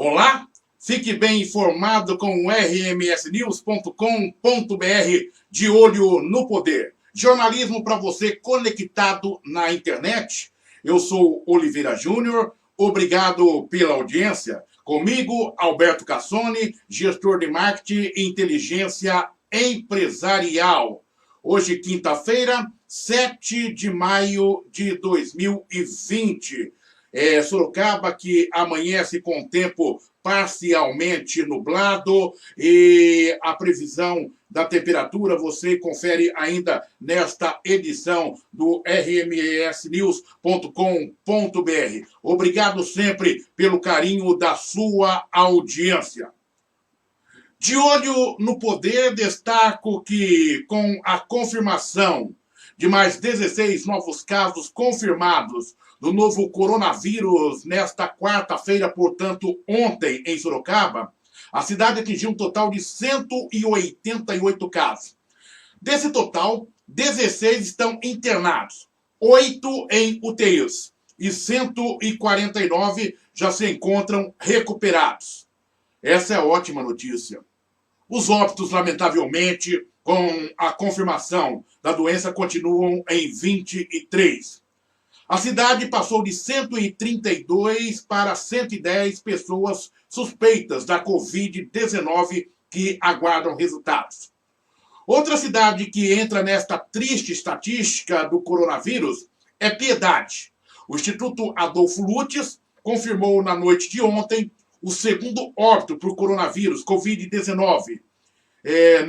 Olá, fique bem informado com o rmsnews.com.br, de olho no poder. Jornalismo para você conectado na internet. Eu sou Oliveira Júnior, obrigado pela audiência. Comigo, Alberto Cassoni, gestor de marketing e inteligência empresarial. Hoje, quinta-feira, 7 de maio de 2020. Sorocaba, que amanhece com tempo parcialmente nublado, e a previsão da temperatura você confere ainda nesta edição do rmsnews.com.br. Obrigado sempre pelo carinho da sua audiência. De olho no poder, destaco que, com a confirmação de mais 16 novos casos confirmados do novo coronavírus nesta quarta-feira, portanto, ontem, em Sorocaba, a cidade atingiu um total de 188 casos. Desse total, 16 estão internados, 8 em UTIs e 149 já se encontram recuperados. Essa é ótima notícia. Os óbitos, lamentavelmente, com a confirmação da doença, continuam em 23. A cidade passou de 132 para 110 pessoas suspeitas da Covid-19 que aguardam resultados. Outra cidade que entra nesta triste estatística do coronavírus é Piedade. O Instituto Adolfo Lutz confirmou na noite de ontem o segundo óbito por coronavírus, Covid-19,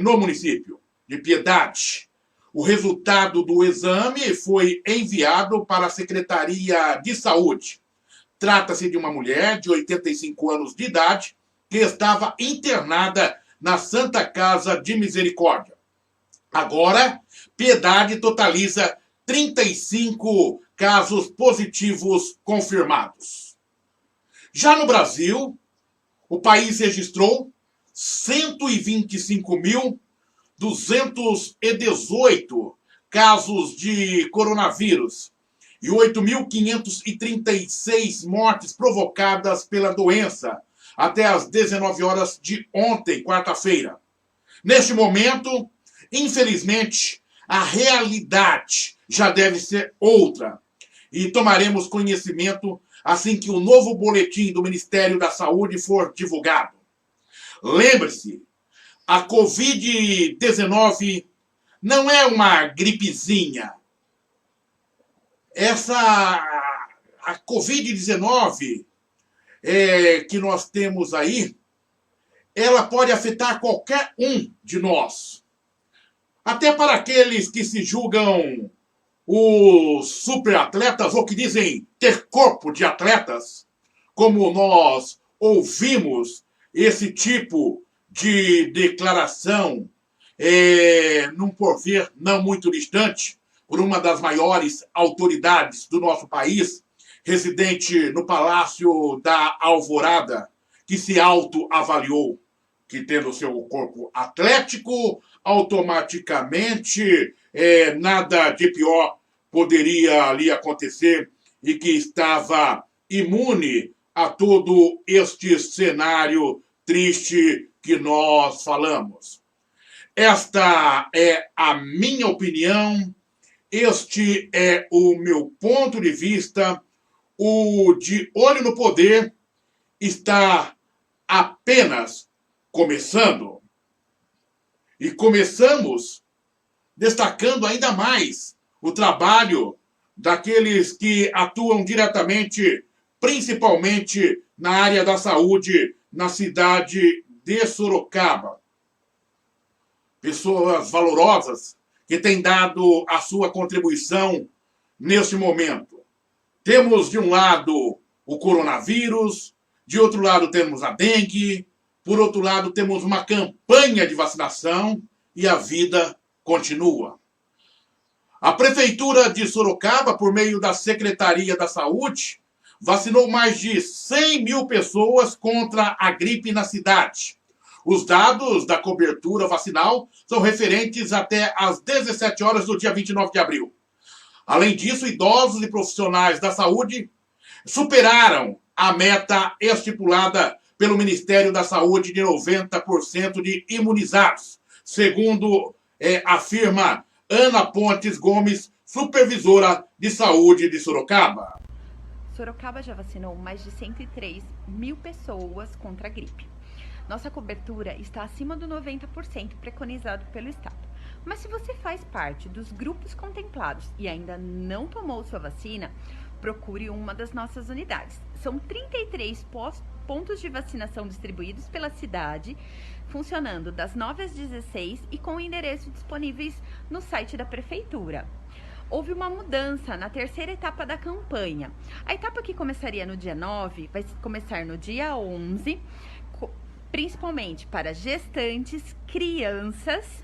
no município de Piedade. O resultado do exame foi enviado para a Secretaria de Saúde. Trata-se de uma mulher de 85 anos de idade que estava internada na Santa Casa de Misericórdia. Agora, Piedade totaliza 35 casos positivos confirmados. Já no Brasil, o país registrou 125.218 casos de coronavírus e 8.536 mortes provocadas pela doença até às 19 horas de ontem, quarta-feira. Neste momento, infelizmente, a realidade já deve ser outra e tomaremos conhecimento assim que o novo boletim do Ministério da Saúde for divulgado. Lembre-se, a Covid-19 não é uma gripezinha. A Covid-19 que nós temos aí, ela pode afetar qualquer um de nós. Até para aqueles que se julgam os superatletas ou que dizem ter corpo de atletas, como nós ouvimos esse tipo de declaração num porvir não muito distante, por uma das maiores autoridades do nosso país, residente no Palácio da Alvorada, que se autoavaliou que, tendo seu corpo atlético, automaticamente nada de pior poderia ali acontecer e que estava imune a todo este cenário triste que nós falamos. Esta é a minha opinião, este é o meu ponto de vista. O De Olho no Poder está apenas começando. E começamos destacando ainda mais o trabalho daqueles que atuam diretamente, principalmente na área da saúde, na cidade de Sorocaba. Pessoas valorosas que têm dado a sua contribuição neste momento. Temos, de um lado, o coronavírus, de outro lado temos a dengue, por outro lado temos uma campanha de vacinação e a vida continua. A Prefeitura de Sorocaba, por meio da Secretaria da Saúde, vacinou mais de 100 mil pessoas contra a gripe na cidade. Os dados da cobertura vacinal são referentes até às 17 horas do dia 29 de abril. Além disso, idosos e profissionais da saúde superaram a meta estipulada pelo Ministério da Saúde de 90% de imunizados, segundo afirma Ana Pontes Gomes, supervisora de saúde de Sorocaba. Sorocaba já vacinou mais de 103 mil pessoas contra a gripe. Nossa cobertura está acima do 90% preconizado pelo Estado. Mas se você faz parte dos grupos contemplados e ainda não tomou sua vacina, procure uma das nossas unidades. São 33 pontos de vacinação distribuídos pela cidade, funcionando das 9 às 16 e com endereços disponíveis no site da Prefeitura. Houve uma mudança na terceira etapa da campanha. A etapa que começaria no dia 9 vai começar no dia 11, principalmente para gestantes, crianças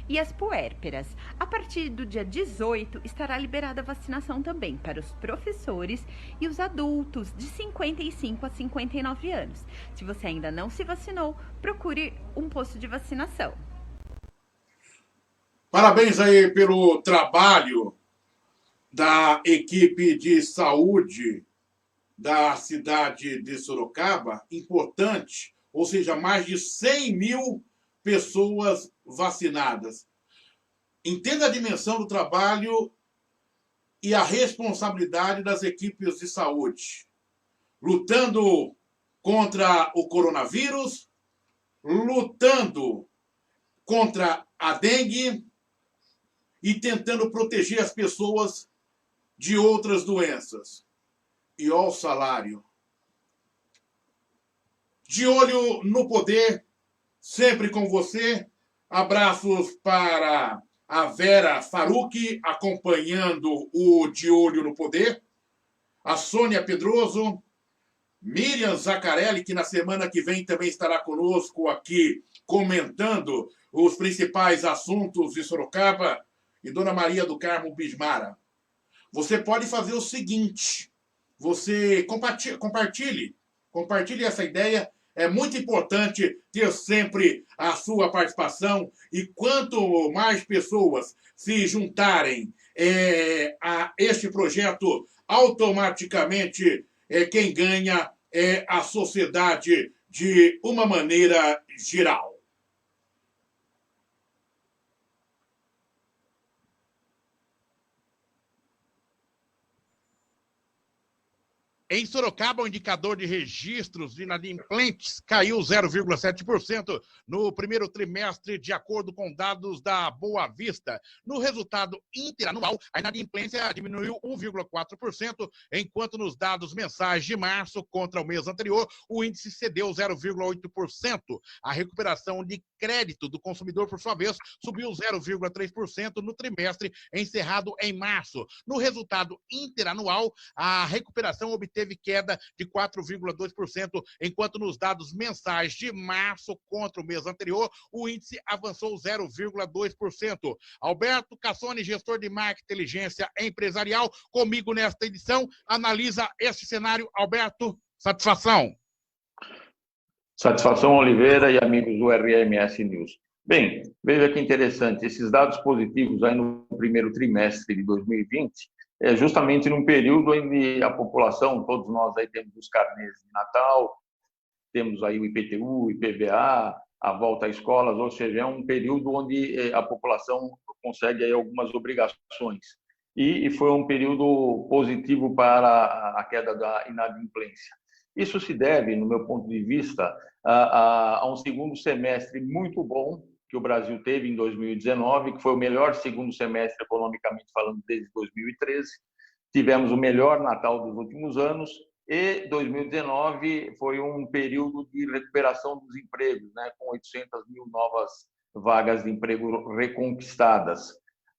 e as puérperas. A partir do dia 18, estará liberada a vacinação também para os professores e os adultos de 55 a 59 anos. Se você ainda não se vacinou, procure um posto de vacinação. Parabéns aí pelo trabalho da equipe de saúde da cidade de Sorocaba, importante, ou seja, mais de 100 mil pessoas vacinadas. Entenda a dimensão do trabalho e a responsabilidade das equipes de saúde, lutando contra o coronavírus, lutando contra a dengue e tentando proteger as pessoas de outras doenças. E ó o salário. De olho no poder, sempre com você. Abraços para a Vera Faruque, acompanhando o De Olho no Poder. A Sônia Pedroso, Miriam Zaccarelli, que na semana que vem também estará conosco aqui, comentando os principais assuntos de Sorocaba. E Dona Maria do Carmo Bismara. Você pode fazer o seguinte, você compartilhe essa ideia. É muito importante ter sempre a sua participação e quanto mais pessoas se juntarem a este projeto, automaticamente quem ganha é a sociedade de uma maneira geral. Em Sorocaba, o indicador de registros de inadimplentes caiu 0,7% no primeiro trimestre, de acordo com dados da Boa Vista. No resultado interanual, a inadimplência diminuiu 1,4%, enquanto nos dados mensais de março contra o mês anterior, o índice cedeu 0,8%. A recuperação de crédito do consumidor, por sua vez, subiu 0,3% no trimestre encerrado em março. No resultado interanual, a recuperação obteve queda de 4,2%, enquanto nos dados mensais de março contra o mês anterior, o índice avançou 0,2%. Alberto Cassoni, gestor de marketing e inteligência empresarial, comigo nesta edição, analisa este cenário. Alberto, satisfação. Satisfação, Oliveira e amigos do RMS News. Bem, veja que interessante, esses dados positivos aí no primeiro trimestre de 2020, é justamente num período em que a população, todos nós aí temos os carnês de Natal, temos aí o IPTU, o IPVA, a volta às escolas, ou seja, é um período onde a população consegue aí algumas obrigações. E foi um período positivo para a queda da inadimplência. Isso se deve, no meu ponto de vista, a um segundo semestre muito bom que o Brasil teve em 2019, que foi o melhor segundo semestre economicamente falando desde 2013. Tivemos o melhor Natal dos últimos anos e 2019 foi um período de recuperação dos empregos, né, com 800 mil novas vagas de emprego reconquistadas.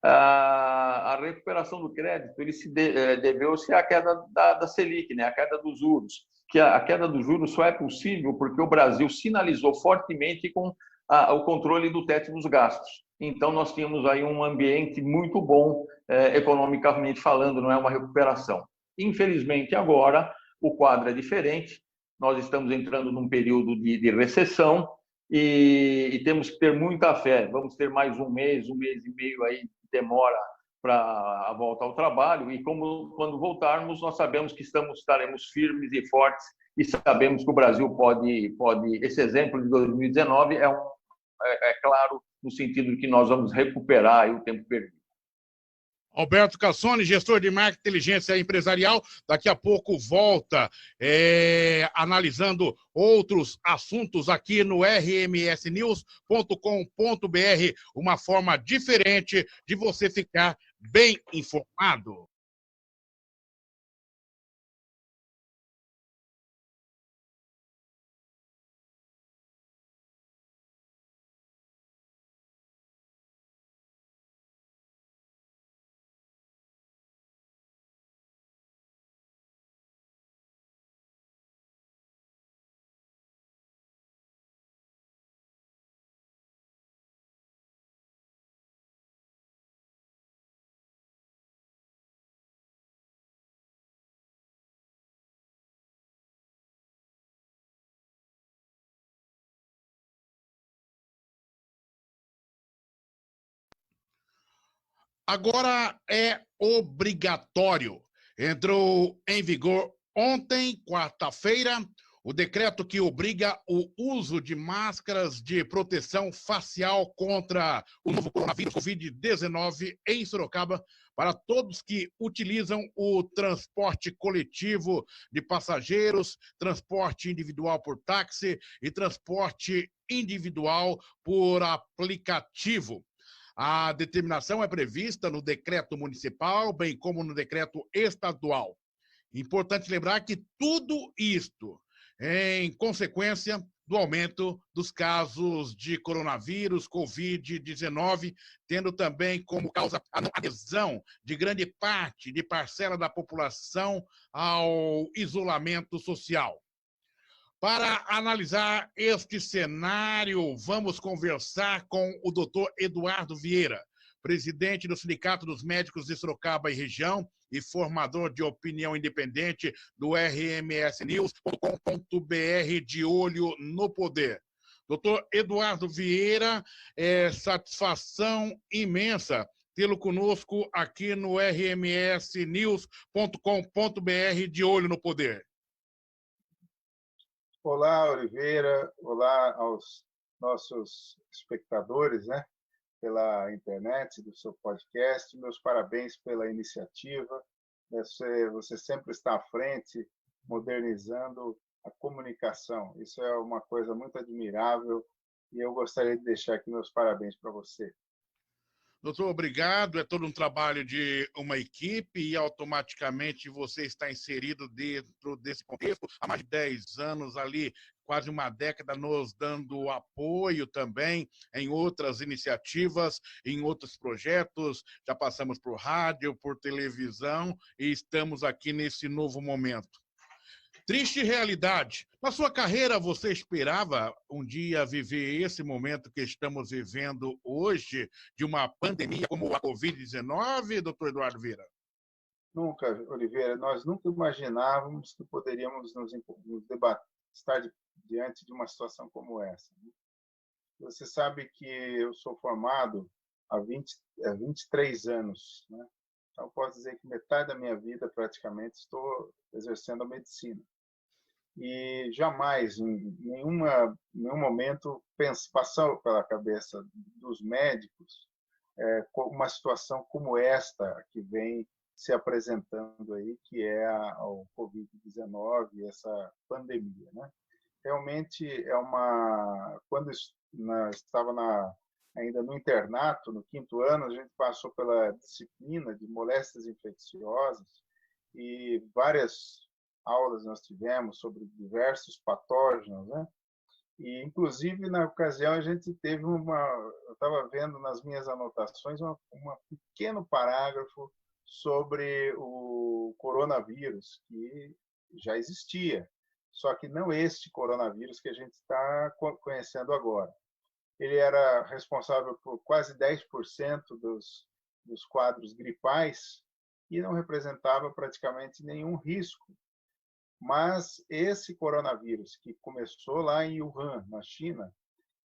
A recuperação do crédito ele se deveu-se à queda da Selic, né, a queda dos juros, que a queda dos juros só é possível porque o Brasil sinalizou fortemente com o controle do teto dos gastos. Então, nós tínhamos aí um ambiente muito bom, economicamente falando, não é uma recuperação. Infelizmente, agora, o quadro é diferente. Nós estamos entrando num período de recessão e temos que ter muita fé. Vamos ter mais um mês e meio aí de demora para a volta ao trabalho. E quando voltarmos, nós sabemos que estaremos firmes e fortes e sabemos que o Brasil pode esse exemplo de 2019 é claro, no sentido de que nós vamos recuperar aí o tempo perdido. Alberto Cassone, gestor de marketing e inteligência empresarial, daqui a pouco volta analisando outros assuntos aqui no rmsnews.com.br, uma forma diferente de você ficar bem informado. Agora é obrigatório. Entrou em vigor ontem, quarta-feira, o decreto que obriga o uso de máscaras de proteção facial contra o novo coronavírus Covid-19 em Sorocaba para todos que utilizam o transporte coletivo de passageiros, transporte individual por táxi e transporte individual por aplicativo. A determinação é prevista no decreto municipal, bem como no decreto estadual. Importante lembrar que tudo isto em consequência do aumento dos casos de coronavírus, Covid-19, tendo também como causa a não adesão de grande parte de parcela da população ao isolamento social. Para analisar este cenário, vamos conversar com o doutor Eduardo Vieira, presidente do Sindicato dos Médicos de Sorocaba e Região e formador de opinião independente do rmsnews.com.br, de olho no poder. Doutor Eduardo Vieira, é satisfação imensa tê-lo conosco aqui no rmsnews.com.br, de olho no poder. Olá, Oliveira. Olá aos nossos espectadores, né, pela internet, do seu podcast. Meus parabéns pela iniciativa. Você sempre está à frente, modernizando a comunicação. Isso é uma coisa muito admirável e eu gostaria de deixar aqui meus parabéns para você. Doutor, obrigado. É todo um trabalho de uma equipe e automaticamente você está inserido dentro desse contexto há mais de 10 anos ali, quase uma década, nos dando apoio também em outras iniciativas, em outros projetos. Já passamos por rádio, por televisão e estamos aqui nesse novo momento. Triste realidade. Na sua carreira, você esperava um dia viver esse momento que estamos vivendo hoje, de uma pandemia como a Covid-19, doutor Eduardo Vieira? Nunca, Oliveira. Nós nunca imaginávamos que poderíamos nos debater, estar diante de uma situação como essa. Você sabe que eu sou formado há 23 anos, né? Então, posso dizer que metade da minha vida, praticamente, estou exercendo a medicina. E jamais, em nenhum momento, passou pela cabeça dos médicos uma situação como esta que vem se apresentando aí, que é o Covid-19, essa pandemia, né? Realmente quando estava ainda no internato, no 5º ano, a gente passou pela disciplina de moléstias infecciosas e várias aulas nós tivemos sobre diversos patógenos, né? E, inclusive, na ocasião, a gente teve eu estava vendo nas minhas anotações um pequeno parágrafo sobre o coronavírus, que já existia, só que não este coronavírus que a gente está conhecendo agora. Ele era responsável por quase 10% dos quadros gripais e não representava praticamente nenhum risco. Mas esse coronavírus, que começou lá em Wuhan, na China,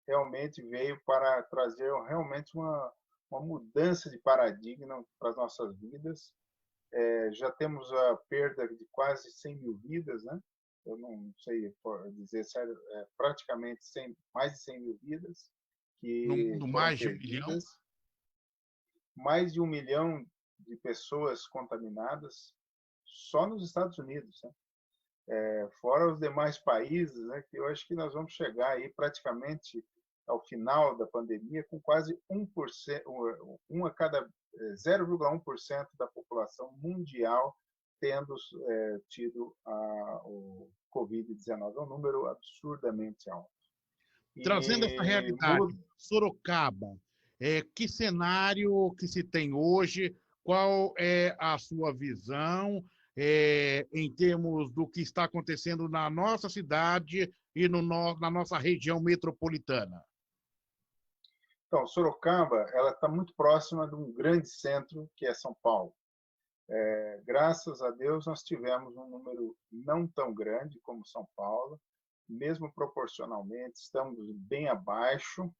realmente veio para trazer realmente uma mudança de paradigma para as nossas vidas. Já temos a perda de quase 100 mil vidas, né? eu não sei dizer sério, praticamente 100, mais de 100 mil vidas No que mundo, foram mais de 1 milhão? perdidas, mais de 1 milhão de pessoas contaminadas só nos Estados Unidos, né? Fora os demais países, né, que eu acho que nós vamos chegar aí praticamente ao final da pandemia com quase 1%, um a cada 0,1% da população mundial tendo tido o Covid-19. É um número absurdamente alto. Trazendo essa E realidade, Sorocaba, que cenário que se tem hoje? Qual é a sua visão em termos do que está acontecendo na nossa cidade e na nossa região metropolitana? Então, Sorocaba, ela está muito próxima de um grande centro que é São Paulo. Graças a Deus, nós tivemos um número não tão grande como São Paulo, mesmo proporcionalmente, estamos bem abaixo.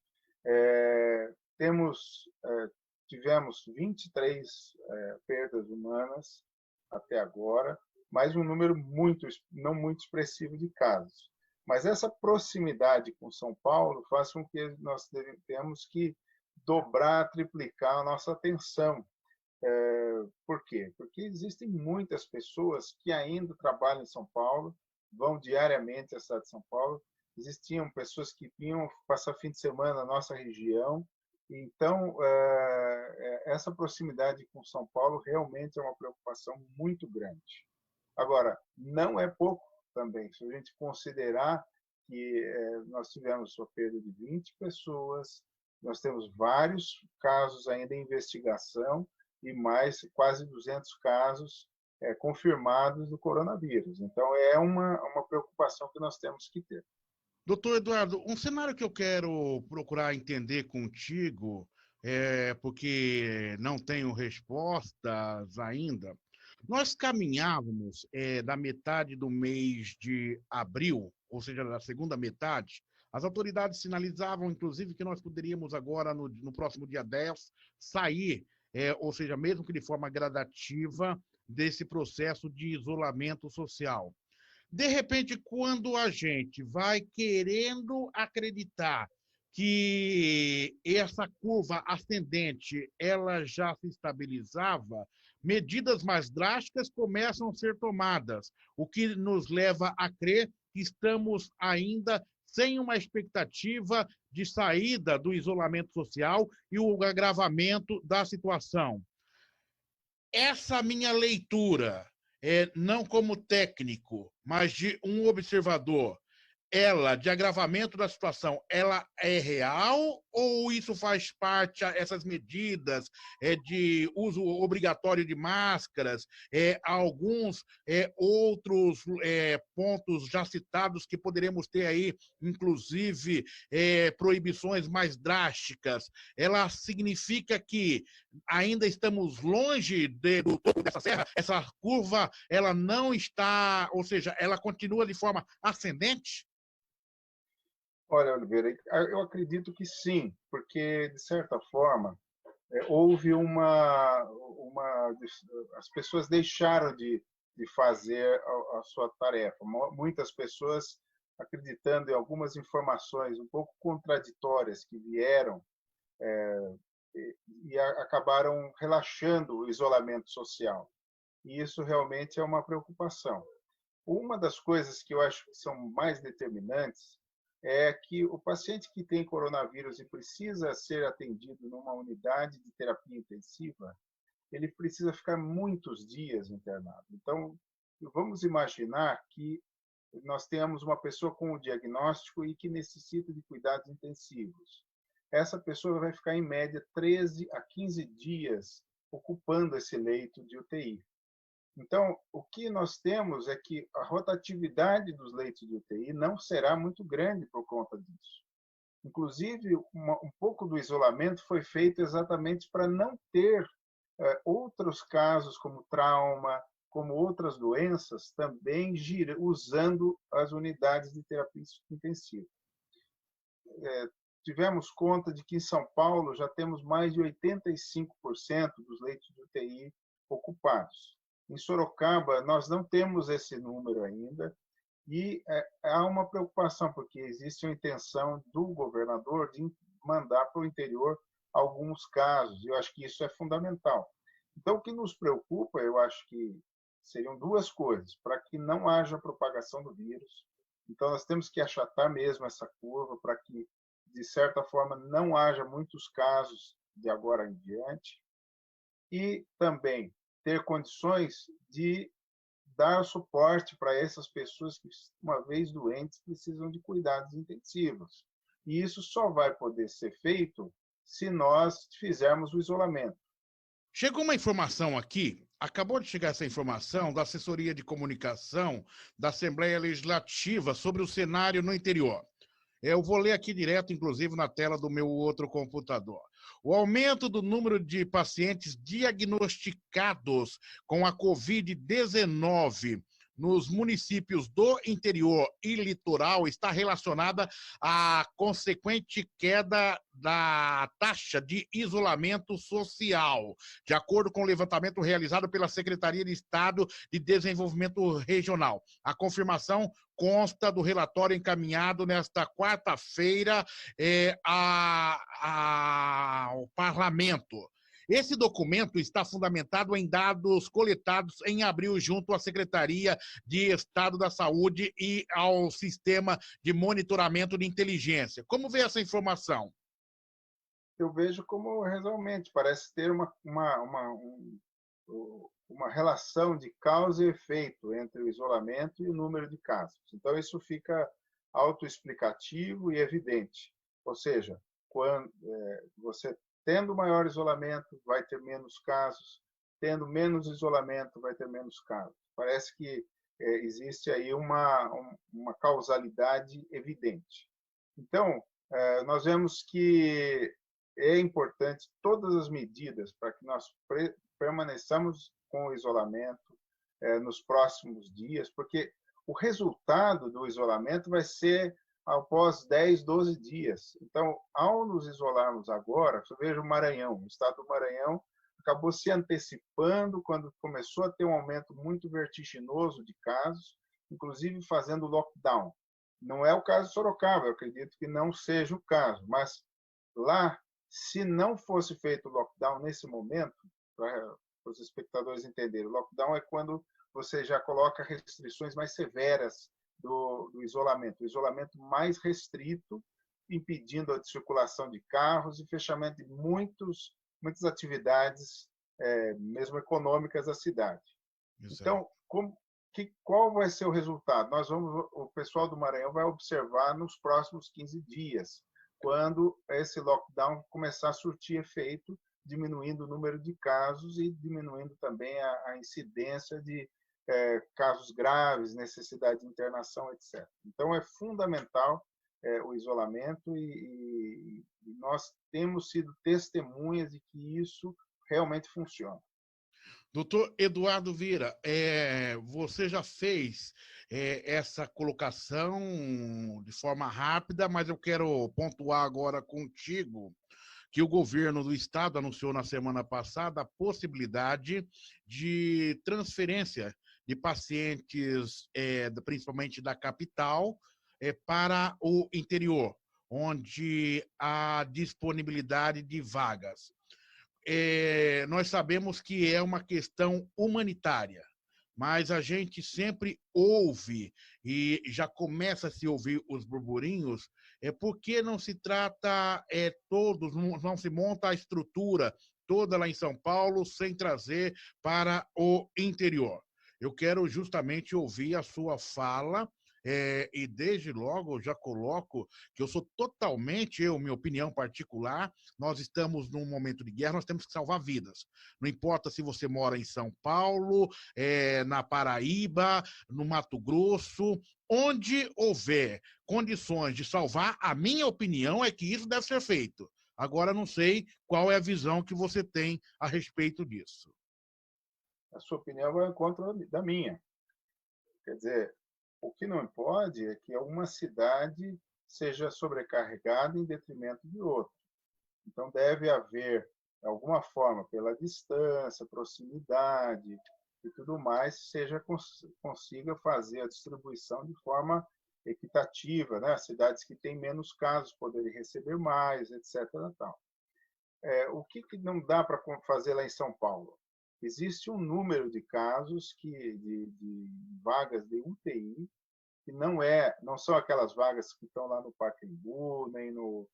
Tivemos 23 perdas humanas até agora, mas um número não muito expressivo de casos. Mas essa proximidade com São Paulo faz com que nós temos que dobrar, triplicar a nossa atenção. Por quê? Porque existem muitas pessoas que ainda trabalham em São Paulo, vão diariamente à cidade de São Paulo. Existiam pessoas que vinham passar fim de semana na nossa região. Então, essa proximidade com São Paulo realmente é uma preocupação muito grande. Agora, não é pouco também, se a gente considerar que nós tivemos a perda de 20 pessoas, nós temos vários casos ainda em investigação e mais quase 200 casos confirmados do coronavírus. Então, é uma preocupação que nós temos que ter. Doutor Eduardo, um cenário que eu quero procurar entender contigo, porque não tenho respostas ainda. Nós caminhávamos da metade do mês de abril, ou seja, da segunda metade, as autoridades sinalizavam, inclusive, que nós poderíamos agora, no próximo dia 10, sair, ou seja, mesmo que de forma gradativa, desse processo de isolamento social. De repente, quando a gente vai querendo acreditar que essa curva ascendente ela já se estabilizava, medidas mais drásticas começam a ser tomadas, o que nos leva a crer que estamos ainda sem uma expectativa de saída do isolamento social e o agravamento da situação. Essa minha leitura, não como técnico, mas de um observador, ela, de agravamento da situação, ela é real ou isso faz parte, essas medidas de uso obrigatório de máscaras, alguns outros pontos já citados que poderemos ter aí, inclusive proibições mais drásticas, ela significa que ainda estamos longe do topo dessa serra? Essa curva, ela não está, ou seja, ela continua de forma ascendente? Olha, Oliveira, eu acredito que sim, porque, de certa forma, houve as pessoas deixaram de fazer a sua tarefa. Muitas pessoas acreditando em algumas informações um pouco contraditórias que vieram e acabaram relaxando o isolamento social. E isso realmente é uma preocupação. Uma das coisas que eu acho que são mais determinantes é que o paciente que tem coronavírus e precisa ser atendido numa unidade de terapia intensiva, ele precisa ficar muitos dias internado. Então, vamos imaginar que nós temos uma pessoa com o diagnóstico e que necessita de cuidados intensivos. Essa pessoa vai ficar, em média, 13 a 15 dias ocupando esse leito de UTI. Então, o que nós temos é que a rotatividade dos leitos de UTI não será muito grande por conta disso. Inclusive, um pouco do isolamento foi feito exatamente para não ter outros casos como trauma, como outras doenças, também usando as unidades de terapia intensiva. Tivemos conta de que em São Paulo já temos mais de 85% dos leitos de UTI ocupados. Em Sorocaba, nós não temos esse número ainda, E há uma preocupação, porque existe a intenção do governador de mandar para o interior alguns casos, e eu acho que isso é fundamental. Então, o que nos preocupa, eu acho que seriam duas coisas, para que não haja propagação do vírus. Então, nós temos que achatar mesmo essa curva para que, de certa forma, não haja muitos casos de agora em diante. E também ter condições de dar suporte para essas pessoas que, uma vez doentes, precisam de cuidados intensivos. E isso só vai poder ser feito se nós fizermos o isolamento. Chegou uma informação aqui, acabou de chegar essa informação da assessoria de comunicação da Assembleia Legislativa sobre o cenário no interior. Eu vou ler aqui direto, inclusive, na tela do meu outro computador. O aumento do número de pacientes diagnosticados com a Covid-19 nos municípios do interior e litoral está relacionada à consequente queda da taxa de isolamento social, de acordo com o levantamento realizado pela Secretaria de Estado de Desenvolvimento Regional. A confirmação consta do relatório encaminhado nesta quarta-feira ao Parlamento. Esse documento está fundamentado em dados coletados em abril junto à Secretaria de Estado da Saúde e ao Sistema de Monitoramento de Inteligência. Como vê essa informação? Eu vejo como realmente parece ter uma relação de causa e efeito entre o isolamento e o número de casos. Então, isso fica autoexplicativo e evidente. Ou seja, quando você tendo maior isolamento, vai ter menos casos. Tendo menos isolamento, vai ter menos casos. Parece que existe aí uma causalidade evidente. Então, nós vemos que é importante todas as medidas para que nós permaneçamos com o isolamento nos próximos dias, porque o resultado do isolamento vai ser após 10, 12 dias. Então, ao nos isolarmos agora, você veja o Maranhão, o estado do Maranhão acabou se antecipando quando começou a ter um aumento muito vertiginoso de casos, inclusive fazendo lockdown. Não é o caso de Sorocaba, eu acredito que não seja o caso, mas lá, se não fosse feito o lockdown nesse momento, para os espectadores entenderem, o lockdown é quando você já coloca restrições mais severas do isolamento, o isolamento mais restrito, impedindo a circulação de carros e fechamento de muitas atividades, mesmo econômicas da cidade. Então, qual vai ser o resultado? O pessoal do Maranhão vai observar nos próximos 15 dias, quando esse lockdown começar a surtir efeito, diminuindo o número de casos e diminuindo também a incidência de casos graves, necessidade de internação, etc. Então, é fundamental o isolamento e nós temos sido testemunhas de que isso realmente funciona. Doutor Eduardo Vieira, você já fez essa colocação de forma rápida, mas eu quero pontuar agora contigo que o governo do estado anunciou na semana passada a possibilidade de transferência de pacientes, principalmente da capital, para o interior, onde há disponibilidade de vagas. Nós sabemos que é uma questão humanitária, mas a gente sempre ouve e já começa a se ouvir os burburinhos, porque não se trata não se monta a estrutura toda lá em São Paulo sem trazer para o interior. Eu quero justamente ouvir a sua fala, e desde logo eu já coloco que eu sou totalmente, minha opinião particular, nós estamos num momento de guerra, nós temos que salvar vidas. Não importa se você mora em São Paulo, na Paraíba, no Mato Grosso, onde houver condições de salvar, a minha opinião é que isso deve ser feito. Agora, não sei qual é a visão que você tem a respeito disso. A sua opinião vai contra da minha. Quer dizer, o que não pode é que uma cidade seja sobrecarregada em detrimento de outra. Então, deve haver, de alguma forma, pela distância, proximidade, e tudo mais, consiga fazer a distribuição de forma equitativa, né? Cidades que têm menos casos poderem receber mais, etc. Tal. O que não dá para fazer lá em São Paulo? Existe um número de casos de vagas de UTI que não são aquelas vagas que estão lá no Pacaembu, nem no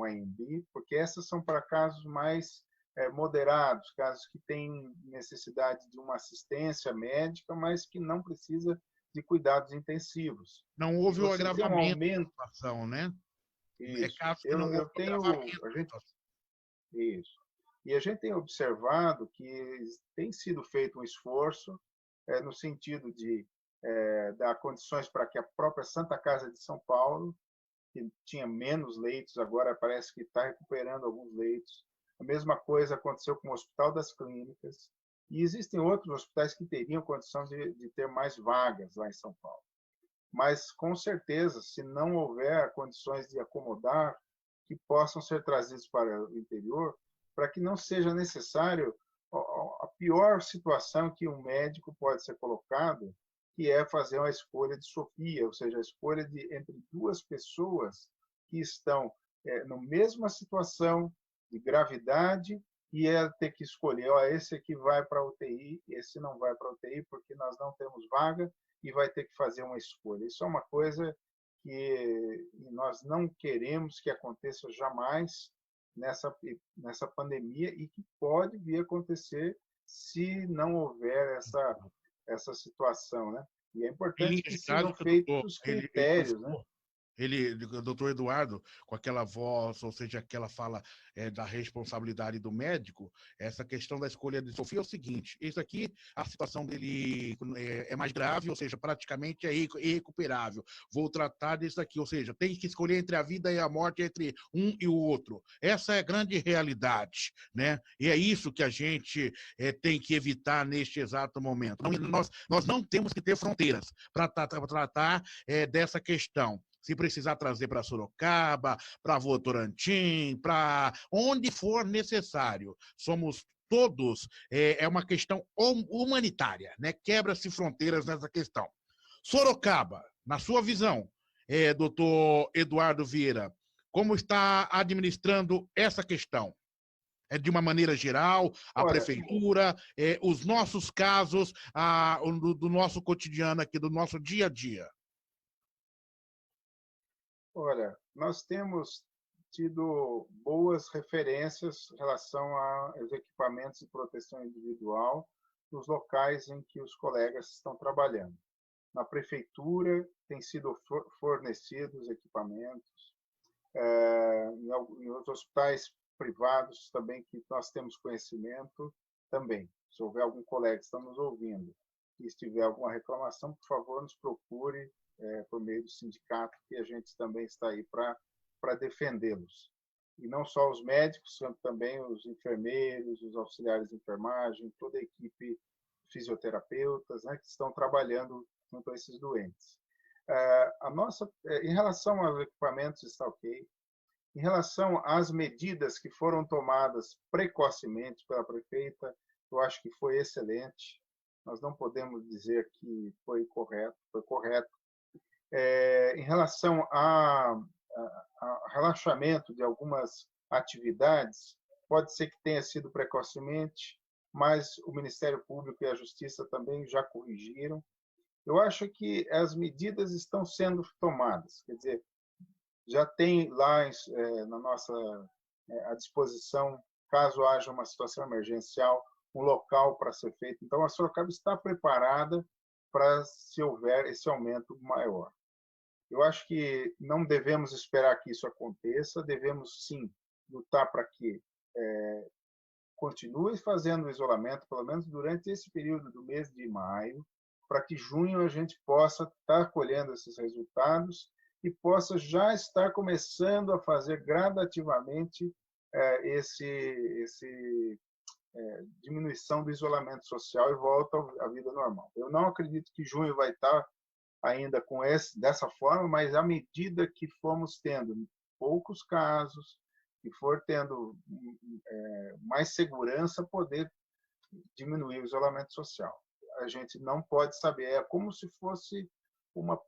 AMB, porque essas são para casos mais moderados, casos que têm necessidade de uma assistência médica, mas que não precisa de cuidados intensivos. Não houve o Você tem agravamento aumento da situação, né? É Isso. caso que não houve agravamento. Isso. E a gente tem observado que tem sido feito um esforço no sentido de dar condições para que a própria Santa Casa de São Paulo, que tinha menos leitos, agora parece que está recuperando alguns leitos. A mesma coisa aconteceu com o Hospital das Clínicas. E existem outros hospitais que teriam condição de ter mais vagas lá em São Paulo. Mas, com certeza, se não houver condições de acomodar, que possam ser trazidos para o interior, para que não seja necessário a pior situação que um médico pode ser colocado, que é fazer uma escolha de Sofia, ou seja, a escolha entre duas pessoas que estão na mesma situação de gravidade e ter que escolher, esse aqui vai para a UTI, esse não vai para a UTI porque nós não temos vaga e vai ter que fazer uma escolha. Isso é uma coisa que nós não queremos que aconteça jamais nessa pandemia e que pode vir a acontecer se não houver essa situação, né? E é importante que sejam feitos critérios, né? O doutor Eduardo, com aquela voz, ou seja, aquela fala da responsabilidade do médico, essa questão da escolha de Sofia é o seguinte: isso aqui, a situação dele é mais grave, ou seja, praticamente é irrecuperável. Vou tratar disso aqui, ou seja, tem que escolher entre a vida e a morte, entre um e o outro. Essa é a grande realidade, né? E é isso que a gente tem que evitar neste exato momento. Nós não temos que ter fronteiras para tratar dessa questão. Se precisar trazer para Sorocaba, para Votorantim, para onde for necessário. Somos todos, é uma questão humanitária, né? Quebra-se fronteiras nessa questão. Sorocaba, na sua visão, doutor Eduardo Vieira, como está administrando essa questão? De uma maneira geral, a prefeitura, os nossos casos do nosso cotidiano aqui, do nosso dia a dia. Olha, nós temos tido boas referências em relação aos equipamentos de proteção individual nos locais em que os colegas estão trabalhando. Na prefeitura, têm sido fornecidos equipamentos, em outros hospitais privados também, que nós temos conhecimento também. Se houver algum colega que está nos ouvindo e se tiver alguma reclamação, por favor, nos procure por meio do sindicato, que a gente também está aí para defendê-los. E não só os médicos, como também os enfermeiros, os auxiliares de enfermagem, toda a equipe de fisioterapeutas, né, que estão trabalhando junto a esses doentes. Em relação aos equipamentos, está ok. Em relação às medidas que foram tomadas precocemente pela prefeita, eu acho que foi excelente. Nós não podemos dizer que foi correto, foi correto. Em relação ao relaxamento de algumas atividades, pode ser que tenha sido precocemente, mas o Ministério Público e a Justiça também já corrigiram. Eu acho que as medidas estão sendo tomadas, quer dizer, já tem lá na nossa à disposição, caso haja uma situação emergencial, um local para ser feito. Então, a Sorocaba está preparada para se houver esse aumento maior. Eu acho que não devemos esperar que isso aconteça, devemos sim lutar para que continue fazendo o isolamento, pelo menos durante esse período do mês de maio, para que junho a gente possa estar colhendo esses resultados e possa já estar começando a fazer gradativamente diminuição do isolamento social e volta à vida normal. Eu não acredito que junho vai estar ainda dessa forma, mas à medida que formos tendo poucos casos, que for tendo mais segurança, poder diminuir o isolamento social. A gente não pode saber, é como se fosse uma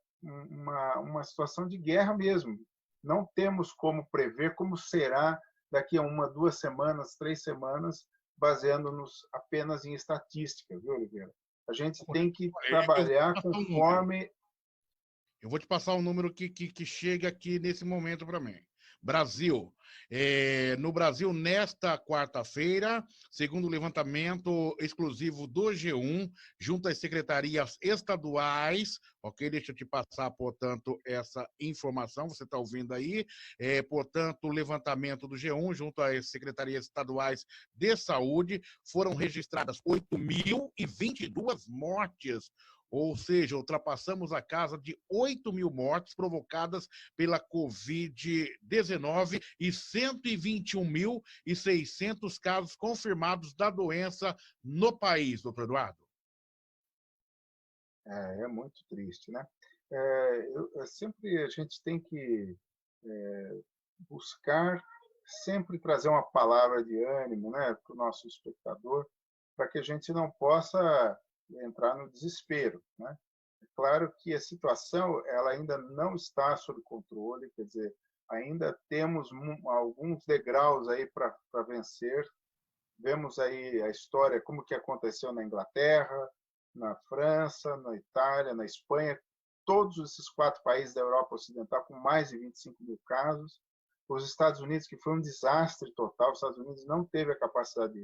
situação de guerra mesmo. Não temos como prever como será daqui a 1, 2 semanas, 3 semanas, baseando-nos apenas em estatística, viu, Oliveira? A gente tem que trabalhar conforme... Eu vou te passar um número que chega aqui nesse momento para mim. Brasil. No Brasil, nesta quarta-feira, segundo o levantamento exclusivo do G1, junto às secretarias estaduais, ok? Deixa eu te passar, portanto, essa informação, você está ouvindo aí. Portanto, o levantamento do G1, junto às secretarias estaduais de saúde, foram registradas 8.022 mortes, ou seja, ultrapassamos a casa de 8.000 mortes provocadas pela Covid-19 e 121.600 casos confirmados da doença no país, doutor Eduardo. É muito triste, né? Sempre a gente tem que buscar sempre trazer uma palavra de ânimo, né, para o nosso espectador, para que a gente não possa entrar no desespero, né? É claro que a situação ela ainda não está sob controle, quer dizer, ainda temos alguns degraus aí para vencer. Vemos aí a história, como que aconteceu na Inglaterra, na França, na Itália, na Espanha, todos esses 4 países da Europa Ocidental com mais de 25.000 casos. Os Estados Unidos, que foi um desastre total, os Estados Unidos não teve a capacidade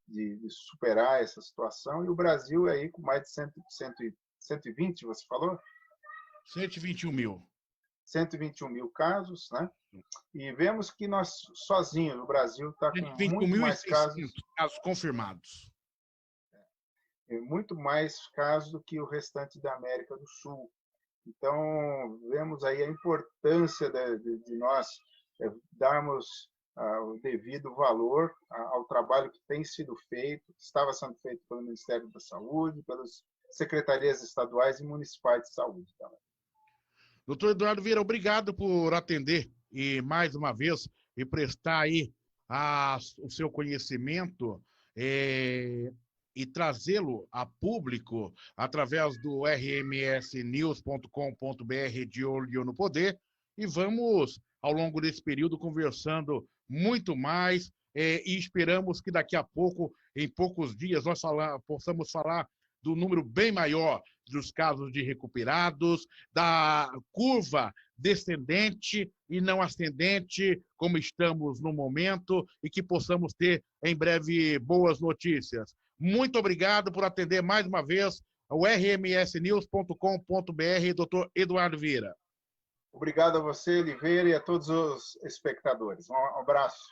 de superar essa situação, e o Brasil aí com mais de 120, você falou? 121.000. 121.000 casos, né? E vemos que nós, sozinhos, o Brasil está com muito mais casos confirmados. Muito mais casos do que o restante da América do Sul. Então, vemos aí a importância de nós darmos o devido valor ao trabalho que tem sido feito, que estava sendo feito pelo Ministério da Saúde, pelas secretarias estaduais e municipais de saúde também. Doutor Eduardo Vieira, obrigado por atender e, mais uma vez, e prestar aí o seu conhecimento e trazê-lo a público através do rmsnews.com.br de Olho no Poder, e vamos, ao longo desse período, conversando muito mais e esperamos que daqui a pouco, em poucos dias, nós possamos falar do número bem maior dos casos de recuperados, da curva descendente e não ascendente, como estamos no momento, e que possamos ter em breve boas notícias. Muito obrigado por atender mais uma vez ao rmsnews.com.br, doutor Eduardo Vieira. Obrigado a você, Oliveira, e a todos os espectadores. Um abraço.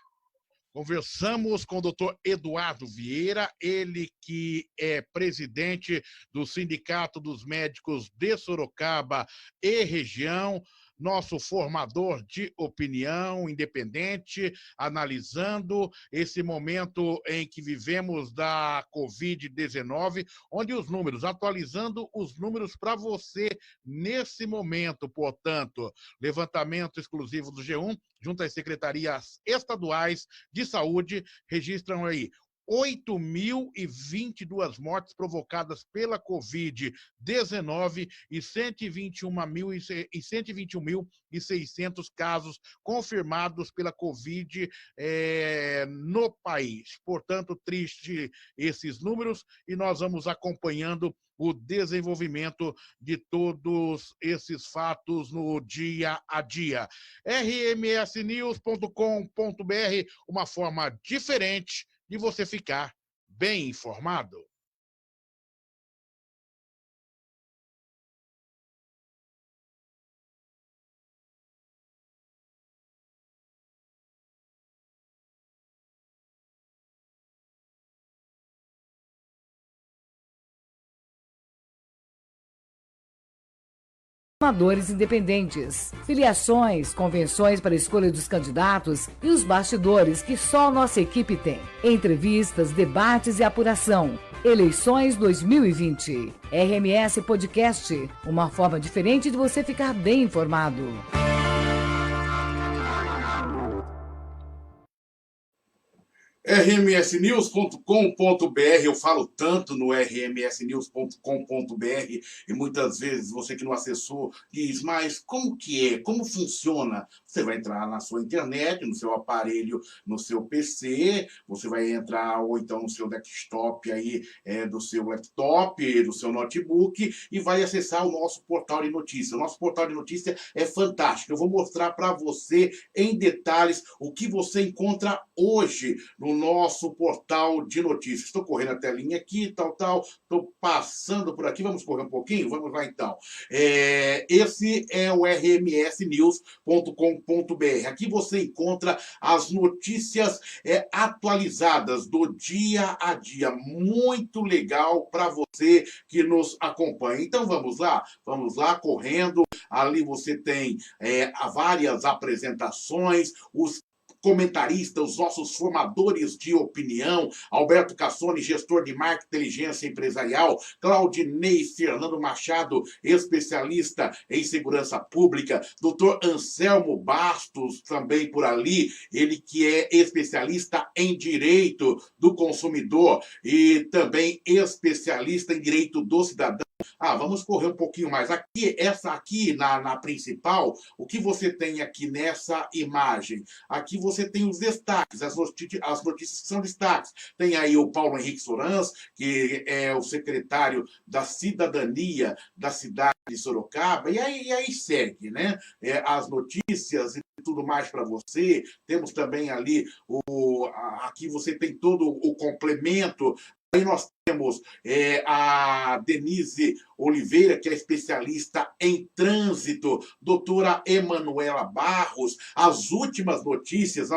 Conversamos com o doutor Eduardo Vieira, ele que é presidente do Sindicato dos Médicos de Sorocaba e região, nosso formador de opinião independente, analisando esse momento em que vivemos da Covid-19, onde os números, atualizando os números para você nesse momento, portanto, levantamento exclusivo do G1, junto às secretarias estaduais de saúde, registram aí 8.022 mortes provocadas pela Covid-19 e 121.600 casos confirmados pela Covid no país. Portanto, triste esses números, e nós vamos acompanhando o desenvolvimento de todos esses fatos no dia a dia. rmsnews.com.br, uma forma diferente de você ficar bem informado. Formadores independentes, filiações, convenções para a escolha dos candidatos e os bastidores que só a nossa equipe tem. Entrevistas, debates e apuração. Eleições 2020. RMS Podcast, uma forma diferente de você ficar bem informado. rmsnews.com.br, eu falo tanto no rmsnews.com.br e muitas vezes você que não acessou diz, mas como que é? Como funciona? Você vai entrar na sua internet, no seu aparelho, no seu PC, você vai entrar ou então no seu desktop aí, do seu laptop, do seu notebook e vai acessar o nosso portal de notícias. O nosso portal de notícias é fantástico. Eu vou mostrar para você em detalhes o que você encontra hoje no nosso portal de notícias. Estou correndo a telinha aqui, estou passando por aqui. Vamos correr um pouquinho? Vamos lá, então. Esse é o rmsnews.com.br. Aqui você encontra as notícias atualizadas do dia a dia. Muito legal para você que nos acompanha. Então, vamos lá, correndo. Ali você tem várias apresentações, os comentaristas, os nossos formadores de opinião, Alberto Cassoni, gestor de marketing e inteligência empresarial, Claudinei Fernando Machado, especialista em segurança pública, Dr. Anselmo Bastos, também por ali, ele que é especialista em direito do consumidor e também especialista em direito do cidadão. Vamos correr um pouquinho mais. Essa aqui na principal, o que você tem aqui nessa imagem? Aqui você tem os destaques, as notícias que são destaques. Tem aí o Paulo Henrique Sorans, que é o secretário da Cidadania da cidade de Sorocaba, e aí segue, né? As notícias e tudo mais para você. Temos também ali, aqui você tem todo o complemento. Aí nós temos a Denise Oliveira, que é especialista em trânsito, doutora Emanuela Barros. Nas últimas notícias,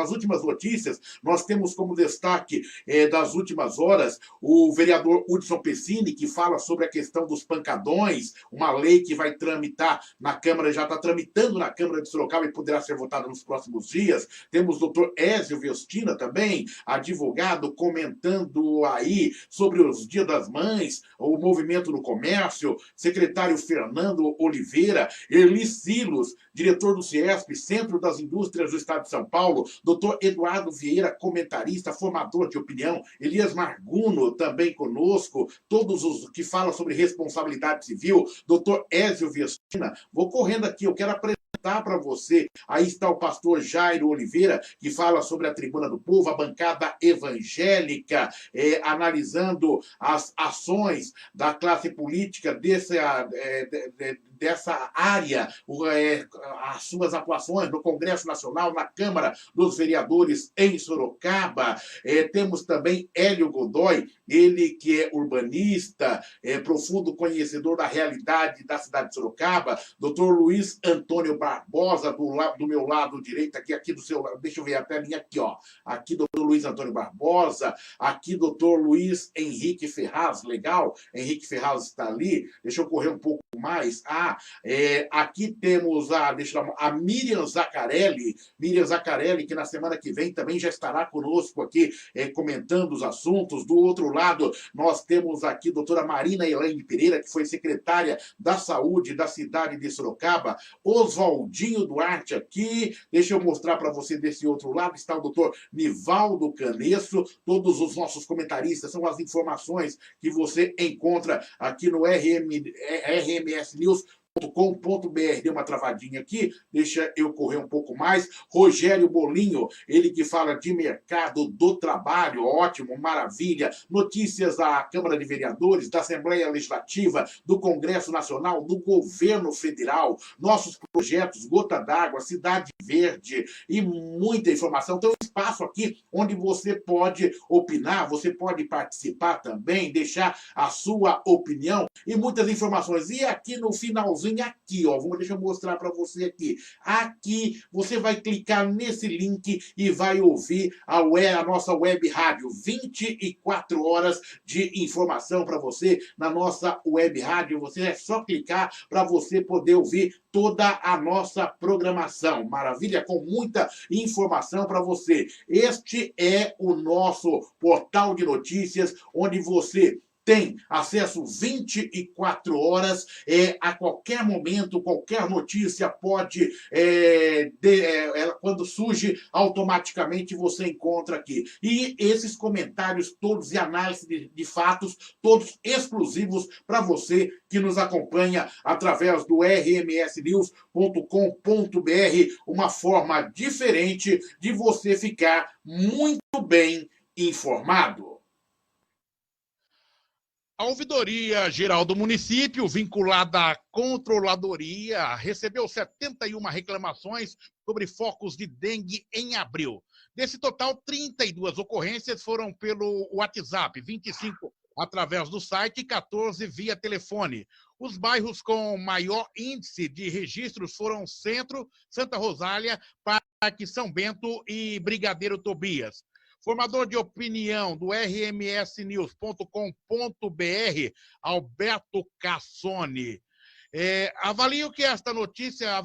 nós temos como destaque das últimas horas o vereador Hudson Pessini, que fala sobre a questão dos pancadões, uma lei que vai tramitar na Câmara, já está tramitando na Câmara de Sorocaba e poderá ser votada nos próximos dias. Temos o doutor Ézio Vestina também, advogado, comentando aí sobre os Dia das Mães, o movimento no comércio, secretário Fernando Oliveira, Erli Silos, diretor do CIESP, Centro das Indústrias do Estado de São Paulo, doutor Eduardo Vieira, comentarista, formador de opinião, Elias Marguno, também conosco, todos os que falam sobre responsabilidade civil, doutor Ézio Vestina. Vou correndo aqui, eu quero apresentar para você. Aí está o pastor Jairo Oliveira, que fala sobre a Tribuna do Povo, a bancada evangélica, analisando as ações da classe política dessa área, as suas atuações no Congresso Nacional, na Câmara dos Vereadores em Sorocaba. Temos também Hélio Godoy, ele que é urbanista, profundo conhecedor da realidade da cidade de Sorocaba. Dr. Luiz Antônio Barbosa, do meu lado direito, aqui do seu lado, deixa eu ver a telinha aqui, ó. Aqui, Dr. Luiz Antônio Barbosa, aqui, Dr. Luiz Henrique Ferraz, legal? Henrique Ferraz está ali, deixa eu correr um pouco mais. Aqui temos a Miriam Zaccarelli, que na semana que vem também já estará conosco aqui, comentando os assuntos. Do outro lado, nós temos aqui a doutora Marina Elaine Pereira, que foi secretária da Saúde da cidade de Sorocaba. Oswaldinho Duarte aqui, deixa eu mostrar para você desse outro lado, está o doutor Nivaldo Canesso. Todos os nossos comentaristas são as informações que você encontra aqui no RMS News.com.br. Deu uma travadinha aqui, deixa eu correr um pouco mais. Rogério Bolinho, ele que fala de mercado do trabalho, ótimo, maravilha. Notícias da Câmara de Vereadores, da Assembleia Legislativa, do Congresso Nacional, do Governo Federal, nossos projetos, Gota d'Água, Cidade Verde e muita informação. Então, espaço aqui onde você pode opinar, você pode participar também, deixar a sua opinião e muitas informações. E aqui no finalzinho, aqui, ó, deixa eu mostrar para você aqui. Aqui você vai clicar nesse link e vai ouvir a nossa web rádio. 24 horas de informação para você na nossa web rádio. Você é só clicar para você poder ouvir toda a nossa programação. Maravilha? Com muita informação para você. Este é o nosso portal de notícias, onde você tem acesso 24 horas, a qualquer momento, qualquer notícia pode, quando surge, automaticamente você encontra aqui. E esses comentários todos e análise de fatos, todos exclusivos para você que nos acompanha através do rmsnews.com.br, uma forma diferente de você ficar muito bem informado. A Ouvidoria Geral do Município, vinculada à Controladoria, recebeu 71 reclamações sobre focos de dengue em abril. Desse total, 32 ocorrências foram pelo WhatsApp, 25 através do site e 14 via telefone. Os bairros com maior índice de registros foram Centro, Santa Rosália, Parque São Bento e Brigadeiro Tobias. Formador de opinião do rmsnews.com.br, Alberto Cassoni. Avalio nessa notícia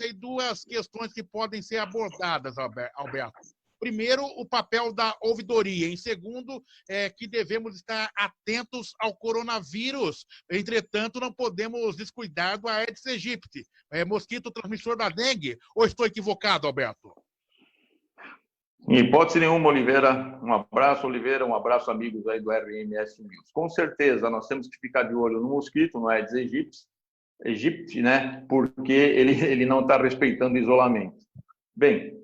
aí duas questões que podem ser abordadas, Alberto. Primeiro, o papel da ouvidoria. Em segundo, que devemos estar atentos ao coronavírus. Entretanto, não podemos descuidar do Aedes aegypti, mosquito transmissor da dengue. Ou estou equivocado, Alberto? Em hipótese nenhuma, Oliveira, um abraço, amigos aí do RMS News. Com certeza, nós temos que ficar de olho no mosquito, no Aedes aegypti, né? Porque ele não está respeitando o isolamento. Bem,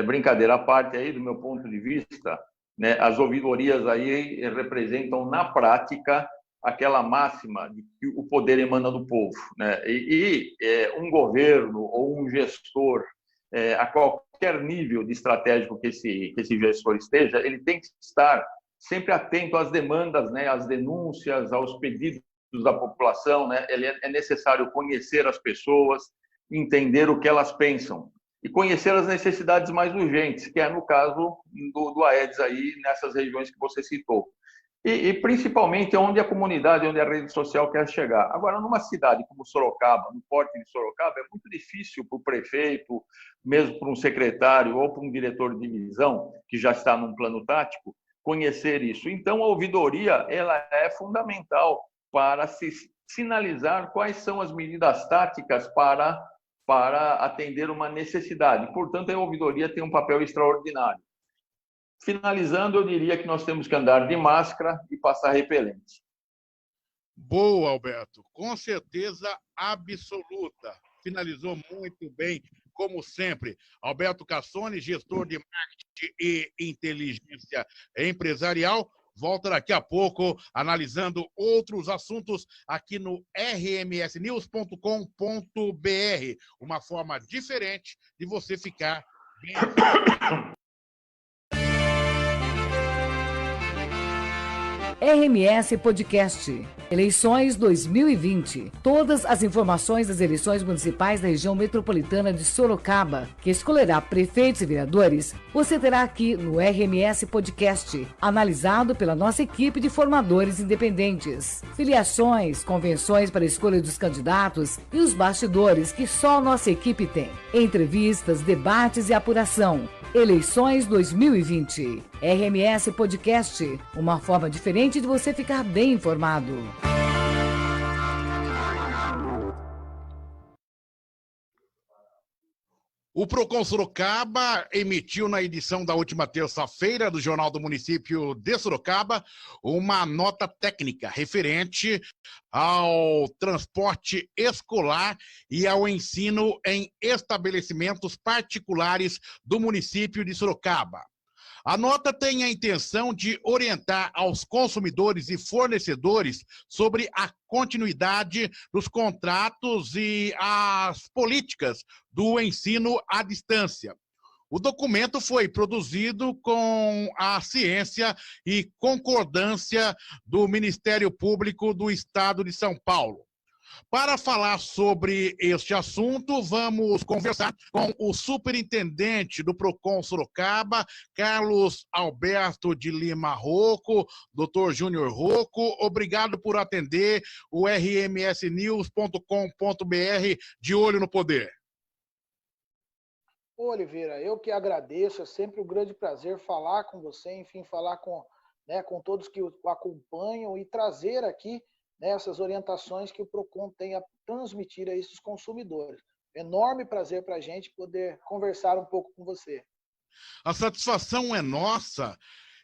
brincadeira à parte aí, do meu ponto de vista, né, as ouvidorias aí representam, na prática, aquela máxima de que o poder emana do povo, né? Um governo ou um gestor, a qualquer nível de estratégico que esse gestor esteja, ele tem que estar sempre atento às demandas, né, às denúncias, aos pedidos da população, né? É necessário conhecer as pessoas, entender o que elas pensam e conhecer as necessidades mais urgentes, que é no caso do Aedes aí, nessas regiões que você citou. E principalmente onde a comunidade, onde a rede social quer chegar. Agora, numa cidade como Sorocaba, no porte de Sorocaba, é muito difícil para o prefeito, mesmo para um secretário ou para um diretor de divisão, que já está num plano tático, conhecer isso. Então, a ouvidoria ela é fundamental para se sinalizar quais são as medidas táticas para atender uma necessidade. Portanto, a ouvidoria tem um papel extraordinário. Finalizando, eu diria que nós temos que andar de máscara e passar repelente. Boa, Alberto. Com certeza absoluta. Finalizou muito bem, como sempre. Alberto Cassoni, gestor de marketing e inteligência empresarial, volta daqui a pouco analisando outros assuntos aqui no rmsnews.com.br. Uma forma diferente de você ficar bem. RMS Podcast. Eleições 2020. Todas as informações das eleições municipais da região metropolitana de Sorocaba, que escolherá prefeitos e vereadores, você terá aqui no RMS Podcast, analisado pela nossa equipe de formadores independentes. Filiações, convenções para a escolha dos candidatos e os bastidores que só nossa equipe tem. Entrevistas, debates e apuração. Eleições 2020. RMS Podcast, uma forma diferente de você ficar bem informado. O Procon Sorocaba emitiu na edição da última terça-feira do Jornal do Município de Sorocaba uma nota técnica referente ao transporte escolar e ao ensino em estabelecimentos particulares do município de Sorocaba. A nota tem a intenção de orientar aos consumidores e fornecedores sobre a continuidade dos contratos e as políticas do ensino à distância. O documento foi produzido com a ciência e concordância do Ministério Público do Estado de São Paulo. Para falar sobre este assunto, vamos conversar com o superintendente do Procon Sorocaba, Carlos Alberto de Lima Rocco, Dr. Júnior Rocco. Obrigado por atender o rmsnews.com.br de Olho no Poder. Oliveira, eu que agradeço, é sempre um grande prazer falar com você, enfim, falar com né, com todos que o acompanham e trazer aqui, né, essas orientações que o PROCON tem a transmitir a esses consumidores. Enorme prazer para a gente poder conversar um pouco com você. A satisfação é nossa.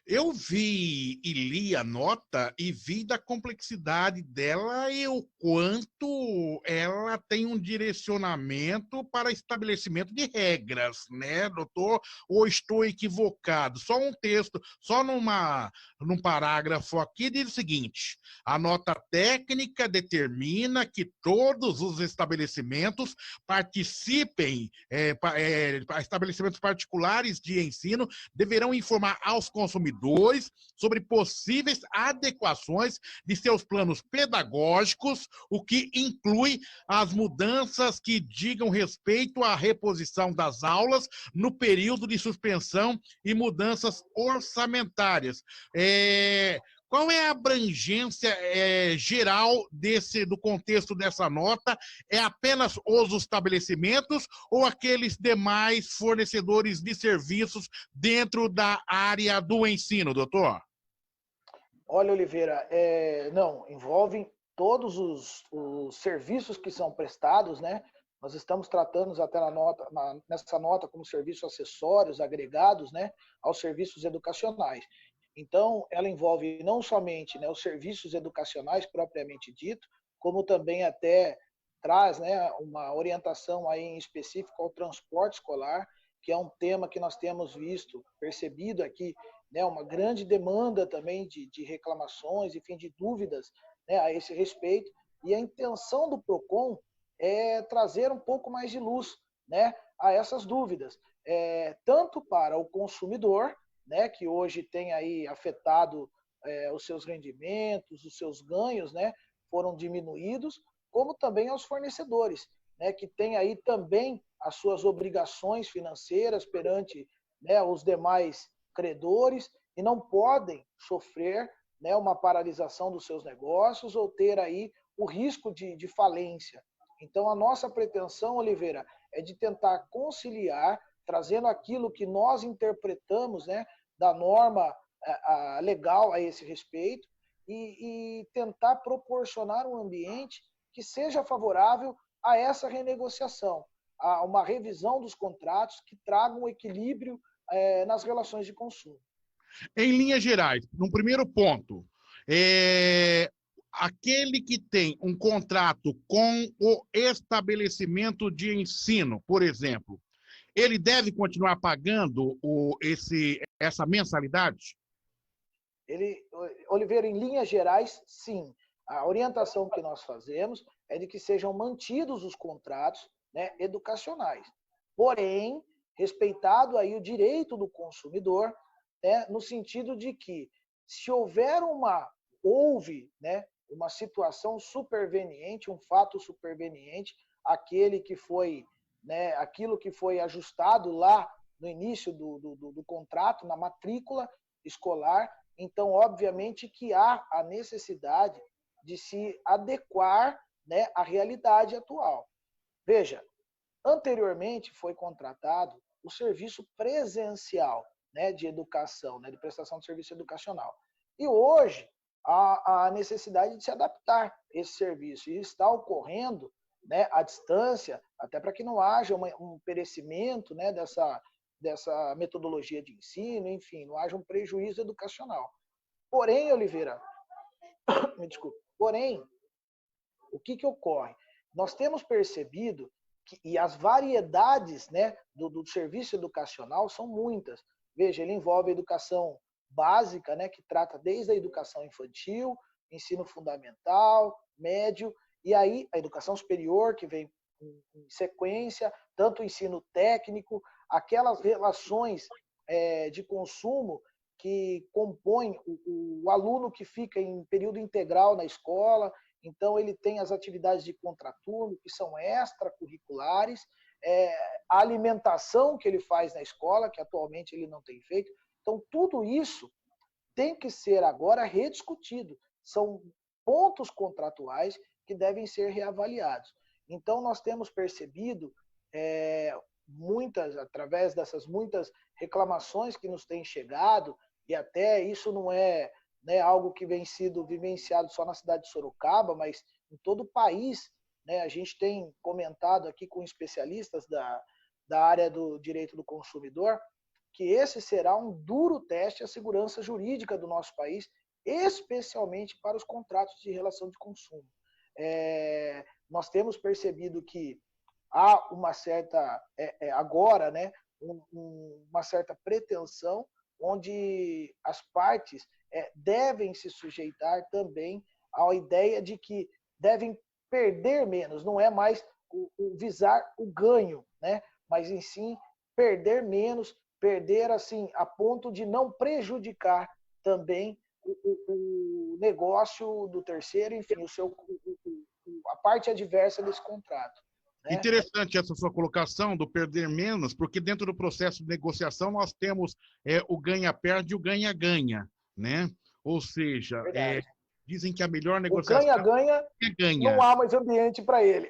Eu vi e li a nota e vi da complexidade dela e o quanto ela tem um direcionamento para estabelecimento de regras, né, doutor? Ou estou equivocado? Só um texto, só num parágrafo aqui diz o seguinte: a nota técnica determina que todos os estabelecimentos participem, estabelecimentos particulares de ensino deverão informar aos consumidores sobre possíveis adequações de seus planos pedagógicos, o que inclui as mudanças que digam respeito à reposição das aulas no período de suspensão e mudanças orçamentárias. Qual é a abrangência geral do contexto dessa nota? É apenas os estabelecimentos ou aqueles demais fornecedores de serviços dentro da área do ensino, doutor? Olha, Oliveira, não, envolvem todos os serviços que são prestados, né? Nós estamos tratando até nessa nota como serviços acessórios, agregados, né, aos serviços educacionais. Então, ela envolve não somente, né, os serviços educacionais propriamente dito, como também até traz, né, uma orientação aí em específico ao transporte escolar, que é um tema que nós temos visto, percebido aqui, né, uma grande demanda também de reclamações, enfim, de dúvidas, né, a esse respeito. E a intenção do PROCON é trazer um pouco mais de luz, né, a essas dúvidas, tanto para o consumidor, né, que hoje tem aí afetado os seus rendimentos, os seus ganhos, né, foram diminuídos, como também aos fornecedores, né, que tem aí também as suas obrigações financeiras perante, né, os demais credores e não podem sofrer, né, uma paralisação dos seus negócios ou ter aí o risco de falência. Então, a nossa pretensão, Oliveira, é de tentar conciliar, trazendo aquilo que nós interpretamos, né, da norma legal a esse respeito e tentar proporcionar um ambiente que seja favorável a essa renegociação, a uma revisão dos contratos que traga um equilíbrio nas relações de consumo. Em linhas gerais, no primeiro ponto, aquele que tem um contrato com o estabelecimento de ensino, por exemplo, ele deve continuar pagando essa mensalidade? Oliveira, em linhas gerais, sim. A orientação que nós fazemos é de que sejam mantidos os contratos, né, educacionais. Porém, respeitado aí o direito do consumidor, né, no sentido de que, se houve, né, uma situação superveniente, um fato superveniente, aquilo que foi ajustado lá no início do contrato, na matrícula escolar, então, obviamente, que há a necessidade de se adequar, né, à realidade atual. Veja, anteriormente foi contratado o serviço presencial, né, de educação, né, de prestação de serviço educacional. E hoje há a necessidade de se adaptar a esse serviço e está ocorrendo, né, à distância, até para que não haja um perecimento, né, dessa metodologia de ensino, enfim, não haja um prejuízo educacional. Porém, Oliveira, me desculpe, o que ocorre? Nós temos percebido e as variedades, né, do serviço educacional são muitas. Veja, ele envolve a educação básica, né, que trata desde a educação infantil, ensino fundamental, médio, e aí a educação superior, que vem em sequência, tanto o ensino técnico, aquelas relações de consumo que compõem o aluno que fica em período integral na escola. Então, ele tem as atividades de contraturno, que são extracurriculares, a alimentação que ele faz na escola, que atualmente ele não tem feito. Então, tudo isso tem que ser agora rediscutido. São pontos contratuais que devem ser reavaliados. Então, nós temos percebido, através dessas muitas reclamações que nos têm chegado, e até isso não é, né, algo que vem sido vivenciado só na cidade de Sorocaba, mas em todo o país, né, a gente tem comentado aqui com especialistas da área do direito do consumidor, que esse será um duro teste à segurança jurídica do nosso país, especialmente para os contratos de relação de consumo. Nós temos percebido que há uma certa, agora, né, uma certa pretensão, onde as partes devem se sujeitar também à ideia de que devem perder menos, não é mais visar o ganho, né, mas em sim perder menos, perder assim a ponto de não prejudicar também o negócio do terceiro, enfim, a parte adversa desse contrato. Né? Interessante essa sua colocação do perder menos, porque dentro do processo de negociação nós temos o ganha-perde e o ganha-ganha, né? Ou seja, dizem que a melhor negociação o ganha-ganha não há mais ambiente para ele.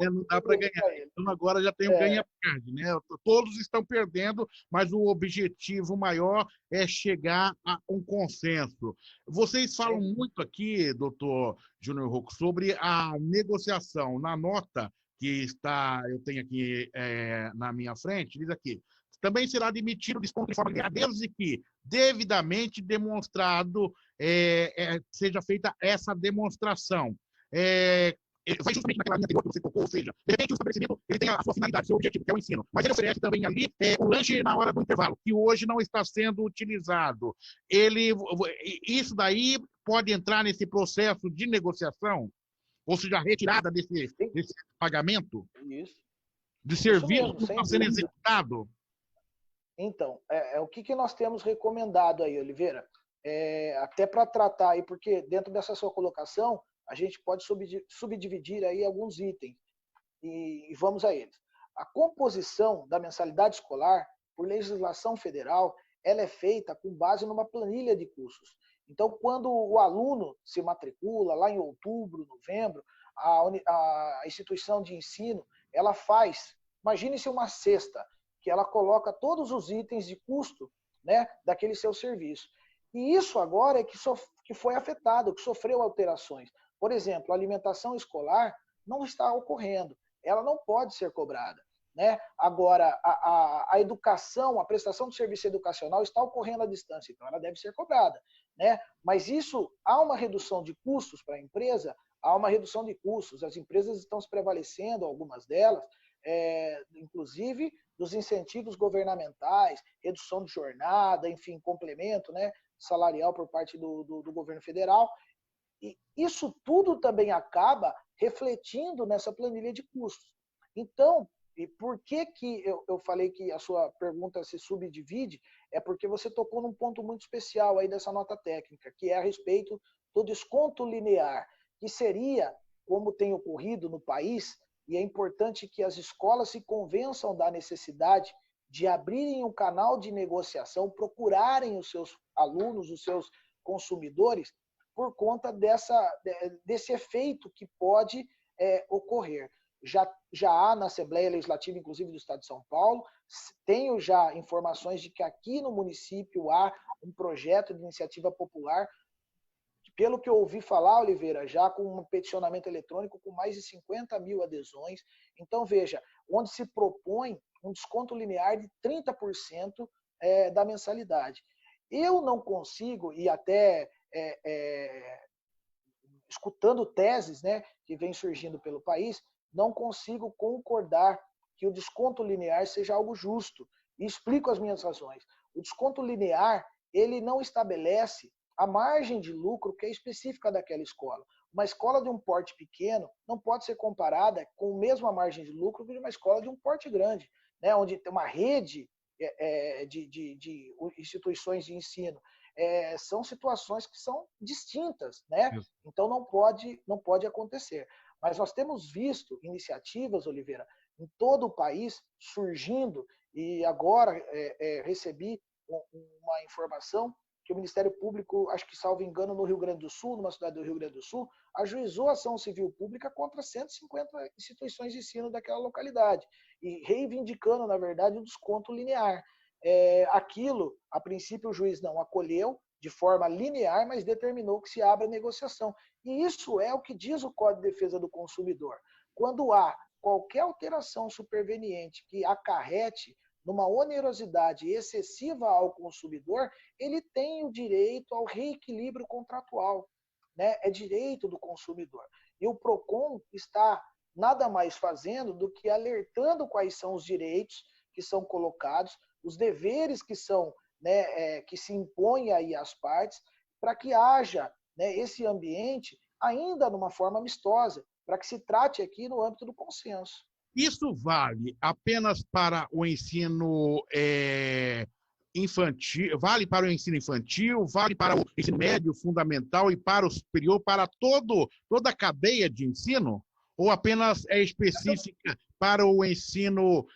Não dá para ganhar. Então agora já tem o ganha-perde, né? Todos estão perdendo, mas o objetivo maior é chegar a um consenso. Vocês falam muito aqui, doutor Júnior Rocco, sobre a negociação. Na nota que eu tenho aqui na minha frente, diz aqui: também será admitido o desconto de forma linear, desde que devidamente demonstrado seja feita essa demonstração. Vai justamente naquela linha anterior que você colocou, ou seja, de repente o estabelecimento ele tem a sua finalidade, seu objetivo, que é o ensino, mas ele oferece também ali o lanche na hora do intervalo, que hoje não está sendo utilizado. Isso daí pode entrar nesse processo de negociação, ou seja, a retirada desse pagamento, de serviço que está sendo executado? Então, o que nós temos recomendado aí, Oliveira? Até para tratar aí, porque dentro dessa sua colocação, a gente pode subdividir aí alguns itens e vamos a eles. A composição da mensalidade escolar, por legislação federal, ela é feita com base numa planilha de custos. Então, quando o aluno se matricula, lá em outubro, novembro, a instituição de ensino, ela faz, imagine-se uma cesta, que ela coloca todos os itens de custo, né, daquele seu serviço. E isso agora é que foi afetado, que sofreu alterações. Por exemplo, a alimentação escolar não está ocorrendo, ela não pode ser cobrada. Né? Agora, a educação, a prestação de serviço educacional está ocorrendo à distância, então ela deve ser cobrada. Né? Mas isso, há uma redução de custos para a empresa? Há uma redução de custos. As empresas estão se prevalecendo, algumas delas, inclusive dos incentivos governamentais, redução de jornada, enfim, complemento, né, salarial por parte do governo federal. E isso tudo também acaba refletindo nessa planilha de custos. Então, e por que eu falei que a sua pergunta se subdivide? É porque você tocou num ponto muito especial aí dessa nota técnica, que é a respeito do desconto linear, que seria, como tem ocorrido no país, e é importante que as escolas se convençam da necessidade de abrirem um canal de negociação, procurarem os seus alunos, os seus consumidores, por conta desse efeito que pode ocorrer. Já há na Assembleia Legislativa, inclusive do Estado de São Paulo, tenho já informações de que aqui no município há um projeto de iniciativa popular, pelo que eu ouvi falar, Oliveira, já com um peticionamento eletrônico com mais de 50 mil adesões. Então, veja, onde se propõe um desconto linear de 30% da mensalidade. Eu não consigo, e até escutando teses, né, que vem surgindo pelo país, não consigo concordar que o desconto linear seja algo justo. E explico as minhas razões. O desconto linear, ele não estabelece a margem de lucro que é específica daquela escola. Uma escola de um porte pequeno não pode ser comparada com a mesma margem de lucro de uma escola de um porte grande, né, onde tem uma rede de instituições de ensino. São situações que são distintas, né? Então não pode acontecer. Mas nós temos visto iniciativas, Oliveira, em todo o país surgindo, e agora recebi uma informação que o Ministério Público, acho que salvo engano, no Rio Grande do Sul, numa cidade do Rio Grande do Sul, ajuizou ação civil pública contra 150 instituições de ensino daquela localidade, e reivindicando, na verdade, o desconto linear. aquilo, a princípio o juiz não acolheu de forma linear, mas determinou que se abra a negociação. E isso é o que diz o Código de Defesa do Consumidor. Quando há qualquer alteração superveniente que acarrete numa onerosidade excessiva ao consumidor, ele tem o direito ao reequilíbrio contratual, né? É direito do consumidor. E o PROCON está nada mais fazendo do que alertando quais são os direitos que são colocados, os deveres que são, né, que se impõem aí às partes, para que haja, né, esse ambiente ainda numa forma amistosa, para que se trate aqui no âmbito do consenso. Isso vale apenas para o ensino infantil, vale para o ensino infantil, vale para o ensino médio, fundamental e para o superior, para toda a cadeia de ensino? Ou apenas é específica para o ensino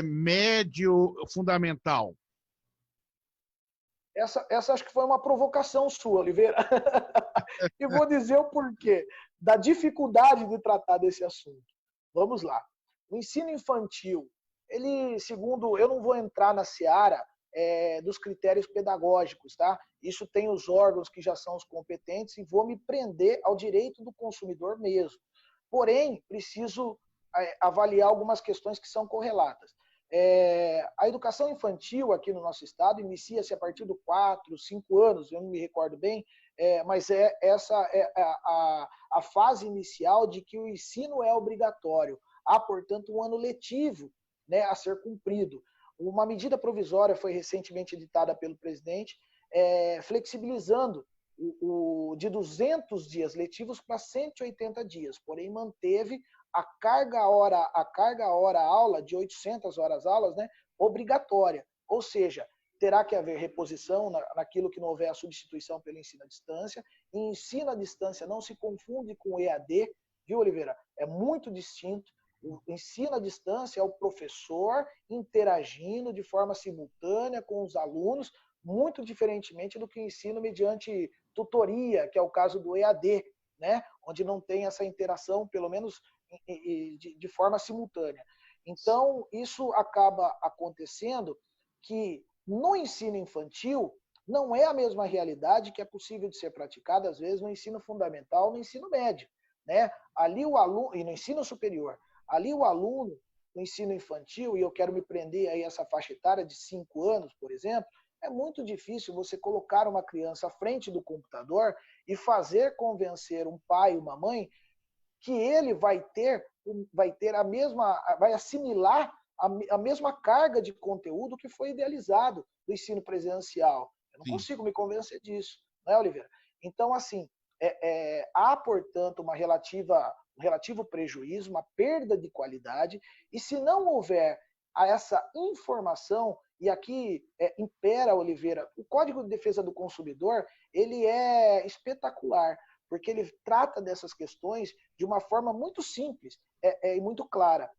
médio, fundamental? Essa acho que foi uma provocação sua, Oliveira. E vou dizer o porquê da dificuldade de tratar desse assunto. Vamos lá. O ensino infantil, ele, segundo, eu não vou entrar na seara dos critérios pedagógicos, tá? Isso tem os órgãos que já são os competentes e vou me prender ao direito do consumidor mesmo. Porém, preciso avaliar algumas questões que são correlatas. A educação infantil aqui no nosso estado inicia-se a partir do 4, 5 anos, eu não me recordo bem, mas essa é a fase inicial de que o ensino é obrigatório. Há, portanto, um ano letivo, né, a ser cumprido. Uma medida provisória foi recentemente editada pelo presidente, flexibilizando de 200 dias letivos para 180 dias, porém manteve a carga hora aula de 800 horas aulas, né, obrigatória, ou seja, terá que haver reposição naquilo que não houver a substituição pelo ensino à distância, e ensino à distância não se confunde com o EAD, viu, Oliveira? É muito distinto. O ensino à distância é o professor interagindo de forma simultânea com os alunos, muito diferentemente do que o ensino mediante tutoria, que é o caso do EAD, né? Onde não tem essa interação, pelo menos de forma simultânea. Então, isso acaba acontecendo que no ensino infantil não é a mesma realidade que é possível de ser praticada, às vezes, no ensino fundamental, no ensino médio, né? Ali o aluno, e no ensino superior, ali o aluno, no ensino infantil, e eu quero me prender aí essa faixa etária de 5 anos, por exemplo, é muito difícil você colocar uma criança à frente do computador e fazer convencer um pai e uma mãe que ele vai assimilar a mesma carga de conteúdo que foi idealizado do ensino presencial. Eu não consigo me convencer disso, não é, Oliveira? Então, assim, há, portanto, um relativo prejuízo, uma perda de qualidade, e se não houver essa informação, e aqui impera, Oliveira, o Código de Defesa do Consumidor, ele é espetacular, porque ele trata dessas questões de uma forma muito simples e muito clara.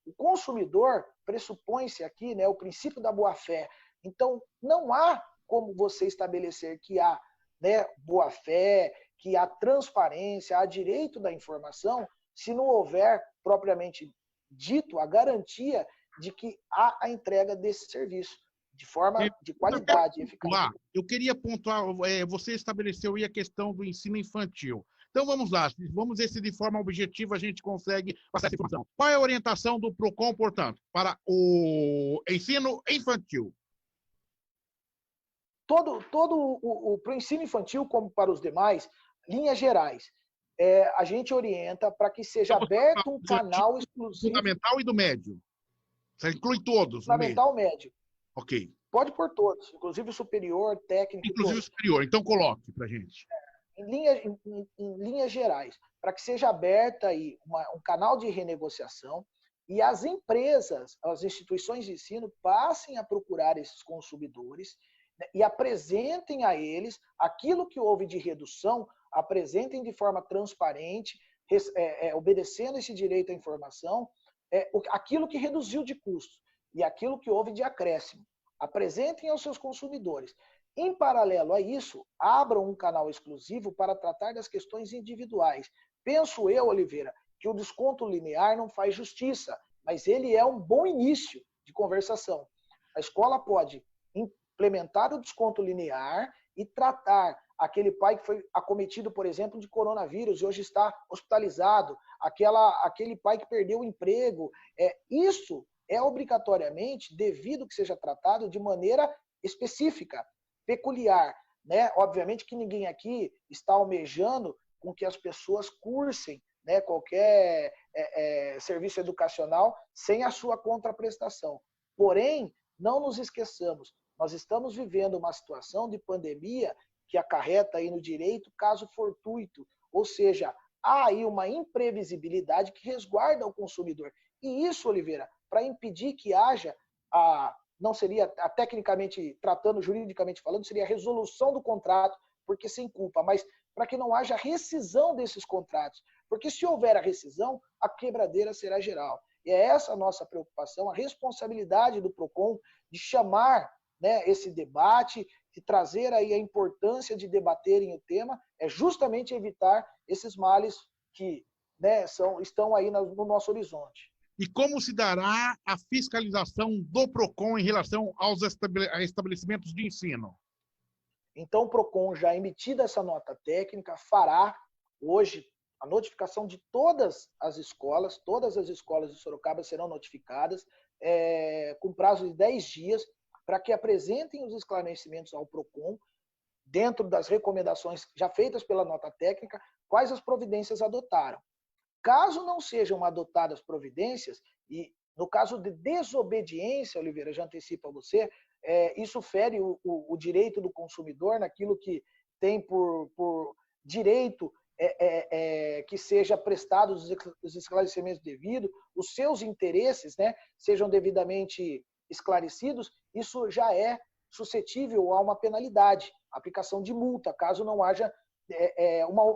O consumidor pressupõe-se aqui, né, o princípio da boa-fé. Então, não há como você estabelecer que há, né, boa-fé, que há transparência, há direito da informação, se não houver, propriamente dito, a garantia de que há a entrega desse serviço de forma de qualidade e eficácia. Eu queria pontuar, você estabeleceu aí a questão do ensino infantil. Então vamos lá, vamos ver se de forma objetiva a gente consegue passar essa informação. Qual é a orientação do PROCON, portanto, para o ensino infantil? Para o ensino infantil, como para os demais, linhas gerais, a gente orienta para que seja aberto um canal exclusivo. Fundamental e do médio. Você inclui todos. Fundamental, médio. Ok. Pode pôr todos, inclusive o superior, técnico. Inclusive o superior. Então coloque para a gente. Em linhas gerais, para que seja aberta aí um canal de renegociação e as empresas, as instituições de ensino passem a procurar esses consumidores, né, e apresentem a eles aquilo que houve de redução, apresentem de forma transparente, obedecendo esse direito à informação, aquilo que reduziu de custo e aquilo que houve de acréscimo. Apresentem aos seus consumidores. Em paralelo a isso, abram um canal exclusivo para tratar das questões individuais. Penso eu, Oliveira, que o desconto linear não faz justiça, mas ele é um bom início de conversação. A escola pode implementar o desconto linear e tratar aquele pai que foi acometido, por exemplo, de coronavírus e hoje está hospitalizado, aquele pai que perdeu o emprego. Isso é obrigatoriamente devido que seja tratado de maneira específica, peculiar, né? Obviamente que ninguém aqui está almejando com que as pessoas cursem, né, qualquer serviço educacional sem a sua contraprestação. Porém, não nos esqueçamos, nós estamos vivendo uma situação de pandemia que acarreta aí no direito caso fortuito, ou seja, há aí uma imprevisibilidade que resguarda o consumidor. E isso, Oliveira, para impedir que haja não seria, tecnicamente, tratando juridicamente falando, seria a resolução do contrato, porque sem culpa, mas para que não haja rescisão desses contratos. Porque se houver a rescisão, a quebradeira será geral. E é essa a nossa preocupação, a responsabilidade do PROCON de chamar, né, esse debate, de trazer aí a importância de debaterem o tema, é justamente evitar esses males que, né, estão aí no nosso horizonte. E como se dará a fiscalização do PROCON em relação aos estabelecimentos de ensino? Então, o PROCON, já emitida essa nota técnica, fará hoje a notificação de todas as escolas de Sorocaba serão notificadas com prazo de 10 dias para que apresentem os esclarecimentos ao PROCON, dentro das recomendações já feitas pela nota técnica, quais as providências adotaram. Caso não sejam adotadas providências, e no caso de desobediência, Oliveira, já antecipo a você, isso fere o direito do consumidor naquilo que tem por direito que seja prestados os esclarecimentos devidos, os seus interesses, né, sejam devidamente esclarecidos, isso já é suscetível a uma penalidade, aplicação de multa, caso não haja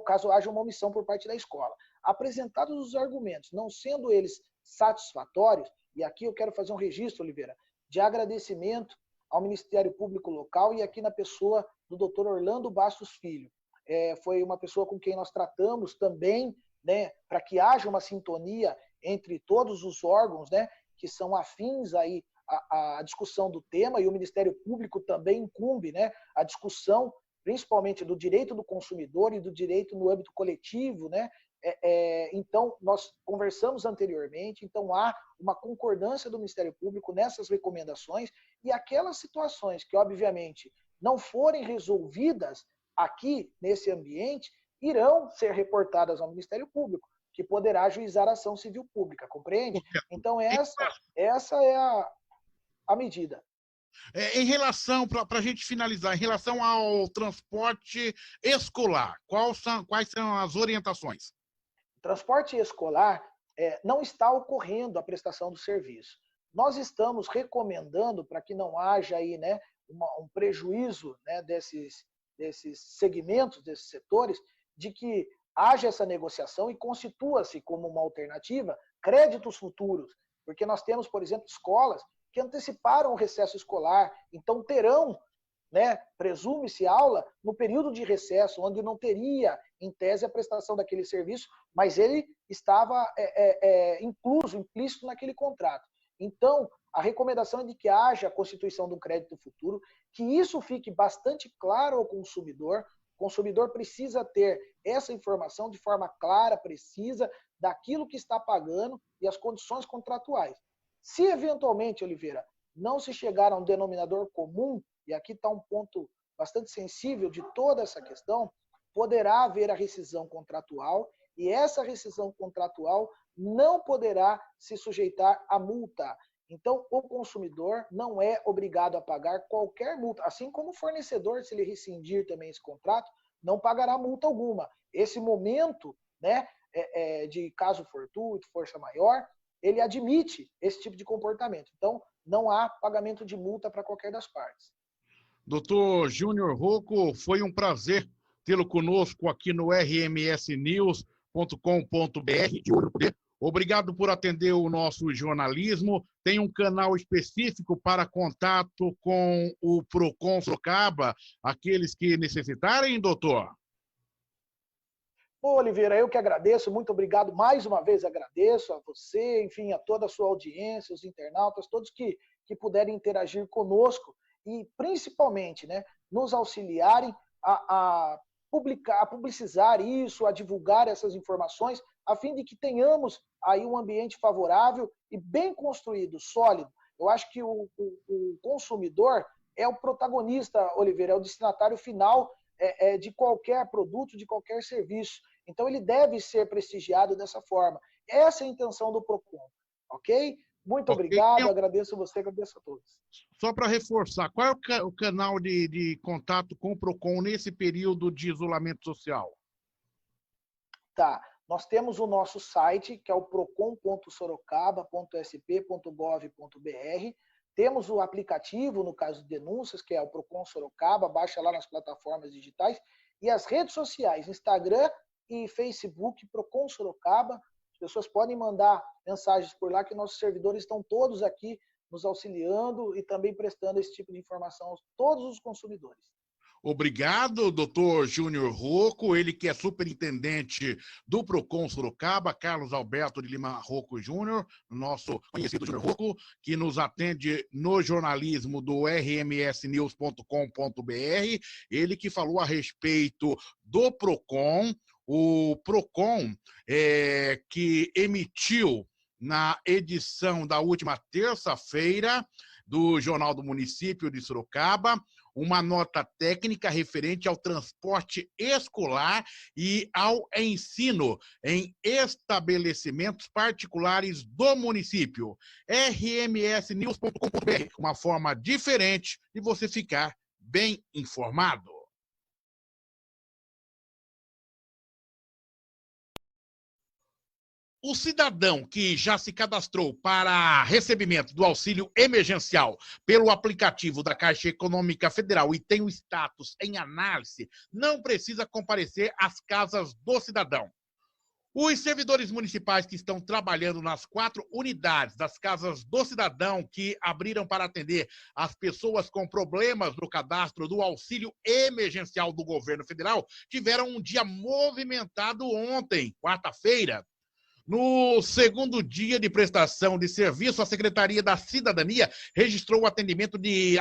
caso haja uma omissão por parte da escola. Apresentados os argumentos, não sendo eles satisfatórios, e aqui eu quero fazer um registro, Oliveira, de agradecimento ao Ministério Público Local e aqui na pessoa do Dr. Orlando Bastos Filho. Foi uma pessoa com quem nós tratamos também, né, para que haja uma sintonia entre todos os órgãos, né, que são afins aí à discussão do tema, e o Ministério Público também incumbe, né, a discussão principalmente do direito do consumidor e do direito no âmbito coletivo, né? Então, nós conversamos anteriormente, então há uma concordância do Ministério Público nessas recomendações, e aquelas situações que, obviamente, não forem resolvidas aqui, nesse ambiente, irão ser reportadas ao Ministério Público, que poderá ajuizar a ação civil pública, compreende? Então, essa é a medida. Em relação, para a gente finalizar, em relação ao transporte escolar, quais são as orientações? Transporte escolar não está ocorrendo a prestação do serviço. Nós estamos recomendando, para que não haja aí, né, um prejuízo, né, desses segmentos, desses setores, de que haja essa negociação e constitua-se como uma alternativa créditos futuros. Porque nós temos, por exemplo, escolas que anteciparam o recesso escolar, então terão, né, presume-se, aula no período de recesso, onde não teria, em tese, a prestação daquele serviço, mas ele estava implícito naquele contrato. Então, a recomendação é de que haja a constituição de um crédito futuro, que isso fique bastante claro ao consumidor. O consumidor precisa ter essa informação de forma clara, precisa, daquilo que está pagando e as condições contratuais. Se, eventualmente, Oliveira, não se chegar a um denominador comum, e aqui está um ponto bastante sensível de toda essa questão, poderá haver a rescisão contratual, e essa rescisão contratual não poderá se sujeitar a multa. Então, o consumidor não é obrigado a pagar qualquer multa, assim como o fornecedor, se ele rescindir também esse contrato, não pagará multa alguma. Esse momento, né, de caso fortuito, força maior, ele admite esse tipo de comportamento. Então, não há pagamento de multa para qualquer das partes. Doutor Júnior Rocco, foi um prazer tê-lo conosco aqui no rmsnews.com.br. Obrigado por atender o nosso jornalismo. Tem um canal específico para contato com o PROCON Sorocaba, aqueles que necessitarem, doutor? Ô, Oliveira, eu que agradeço, muito obrigado, mais uma vez agradeço a você, enfim, a toda a sua audiência, os internautas, todos que puderem interagir conosco. e principalmente, né, nos auxiliarem a publicizar isso, a divulgar essas informações, a fim de que tenhamos aí um ambiente favorável e bem construído, sólido. Eu acho que o consumidor é o protagonista, Oliveira, é o destinatário final de qualquer produto, de qualquer serviço. Então, ele deve ser prestigiado dessa forma. Essa é a intenção do PROCON, ok? Muito obrigado, agradeço você, agradeço a todos. Só para reforçar, qual é o canal de contato com o PROCON nesse período de isolamento social? Tá, nós temos o nosso site, que é o procon.sorocaba.sp.gov.br. Temos o aplicativo, no caso de denúncias, que é o PROCON Sorocaba, baixa lá nas plataformas digitais. E as redes sociais, Instagram e Facebook, PROCON Sorocaba. As pessoas podem mandar mensagens por lá, que nossos servidores estão todos aqui nos auxiliando e também prestando esse tipo de informação a todos os consumidores. Obrigado, doutor Júnior Rocco, ele que é superintendente do PROCON Sorocaba, Carlos Alberto de Lima Rocco Júnior, nosso conhecido Júnior Rocco, que nos atende no jornalismo do rmsnews.com.br, ele que falou a respeito do PROCON, o PROCON que emitiu na edição da última terça-feira do Jornal do Município de Sorocaba, uma nota técnica referente ao transporte escolar e ao ensino em estabelecimentos particulares do município. rmsnews.com.br, uma forma diferente de você ficar bem informado. O cidadão que já se cadastrou para recebimento do auxílio emergencial pelo aplicativo da Caixa Econômica Federal e tem o status em análise, não precisa comparecer às casas do cidadão. Os servidores municipais que estão trabalhando nas 4 unidades das casas do cidadão que abriram para atender as pessoas com problemas no cadastro do auxílio emergencial do governo federal tiveram um dia movimentado ontem, quarta-feira. No segundo dia de prestação de serviço, a Secretaria da Cidadania registrou o atendimento de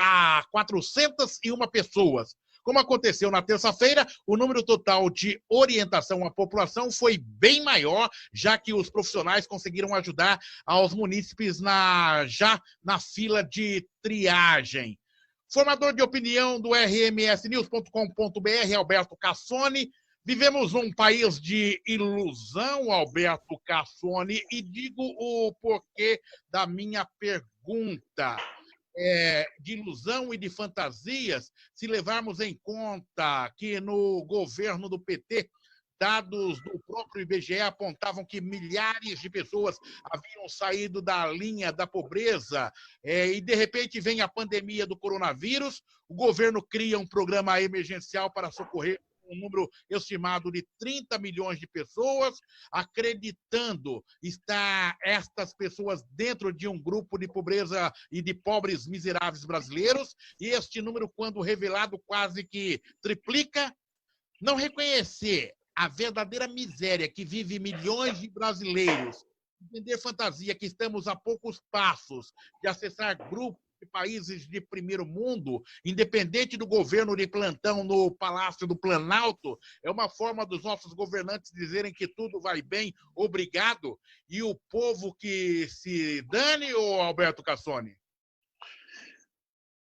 401 pessoas. Como aconteceu na terça-feira, o número total de orientação à população foi bem maior, já que os profissionais conseguiram ajudar aos munícipes já na fila de triagem. Formador de opinião do rmsnews.com.br, Alberto Cassoni. Vivemos num país de ilusão, Alberto Cassoni, e digo o porquê da minha pergunta. De ilusão e de fantasias, se levarmos em conta que no governo do PT, dados do próprio IBGE apontavam que milhares de pessoas haviam saído da linha da pobreza e, de repente, vem a pandemia do coronavírus, o governo cria um programa emergencial para socorrer um número estimado de 30 milhões de pessoas, acreditando estar estas pessoas dentro de um grupo de pobreza e de pobres miseráveis brasileiros, e este número, quando revelado, quase que triplica. Não reconhecer a verdadeira miséria que vive milhões de brasileiros, entender fantasia que estamos a poucos passos de acessar grupos de países de primeiro mundo, independente do governo de plantão no Palácio do Planalto, é uma forma dos nossos governantes dizerem que tudo vai bem, obrigado, e o povo que se dane, ou Alberto Cassoni?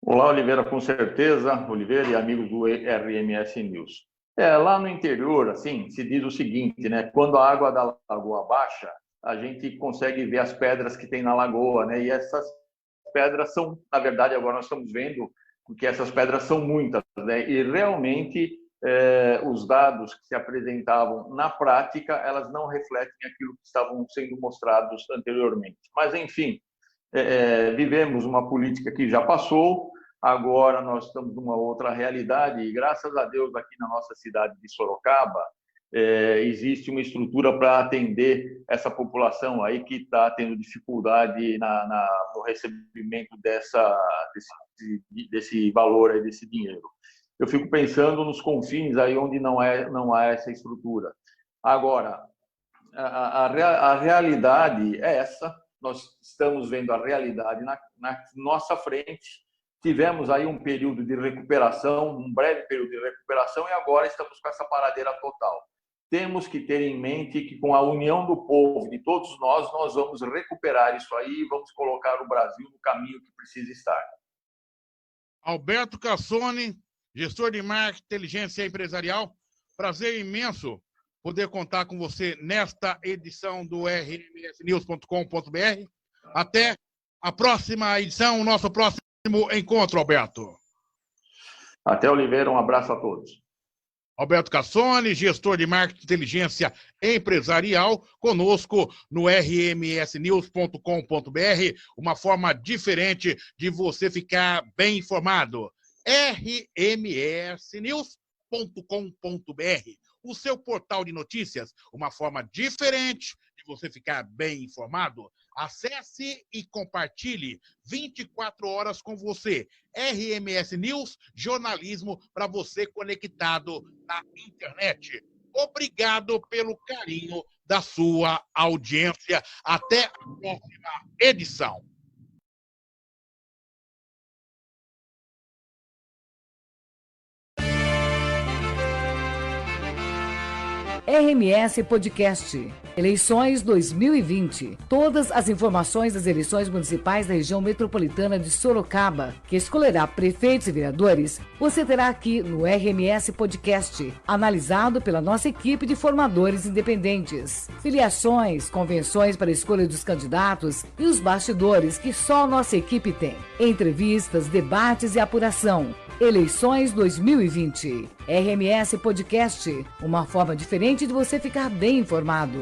Olá, Oliveira, com certeza, Oliveira e amigos do RMS News. Lá no interior, assim, se diz o seguinte, né? Quando a água da lagoa baixa, a gente consegue ver as pedras que tem na lagoa, né? E essas pedras são, na verdade, agora nós estamos vendo que essas pedras são muitas, né? E realmente os dados que se apresentavam na prática, elas não refletem aquilo que estavam sendo mostrados anteriormente. Mas, enfim, vivemos uma política que já passou, agora nós estamos numa outra realidade e, graças a Deus, aqui na nossa cidade de Sorocaba, existe uma estrutura para atender essa população aí que está tendo dificuldade no recebimento desse valor, aí, desse dinheiro. Eu fico pensando nos confins aí onde não há essa estrutura. Agora, a realidade é essa, nós estamos vendo a realidade na nossa frente, tivemos aí um período de recuperação, um breve período de recuperação, e agora estamos com essa paradeira total. Temos que ter em mente que, com a união do povo, de todos nós vamos recuperar isso aí e vamos colocar o Brasil no caminho que precisa estar. Alberto Cassone, gestor de marketing, inteligência empresarial. Prazer imenso poder contar com você nesta edição do rmsnews.com.br. Até a próxima edição, o nosso próximo encontro, Alberto. Até, Oliveira, um abraço a todos. Alberto Cassone, gestor de marketing e inteligência empresarial, conosco no rmsnews.com.br, uma forma diferente de você ficar bem informado. rmsnews.com.br, o seu portal de notícias, uma forma diferente de você ficar bem informado. Acesse e compartilhe 24 horas com você. RMS News, jornalismo para você conectado na internet. Obrigado pelo carinho da sua audiência. Até a próxima edição. RMS Podcast. Eleições 2020. Todas as informações das eleições municipais da região metropolitana de Sorocaba, que escolherá prefeitos e vereadores, você terá aqui no RMS Podcast, analisado pela nossa equipe de formadores independentes. Filiações, convenções para a escolha dos candidatos e os bastidores que só nossa equipe tem. Entrevistas, debates e apuração. Eleições 2020. RMS Podcast, uma forma diferente de você ficar bem informado.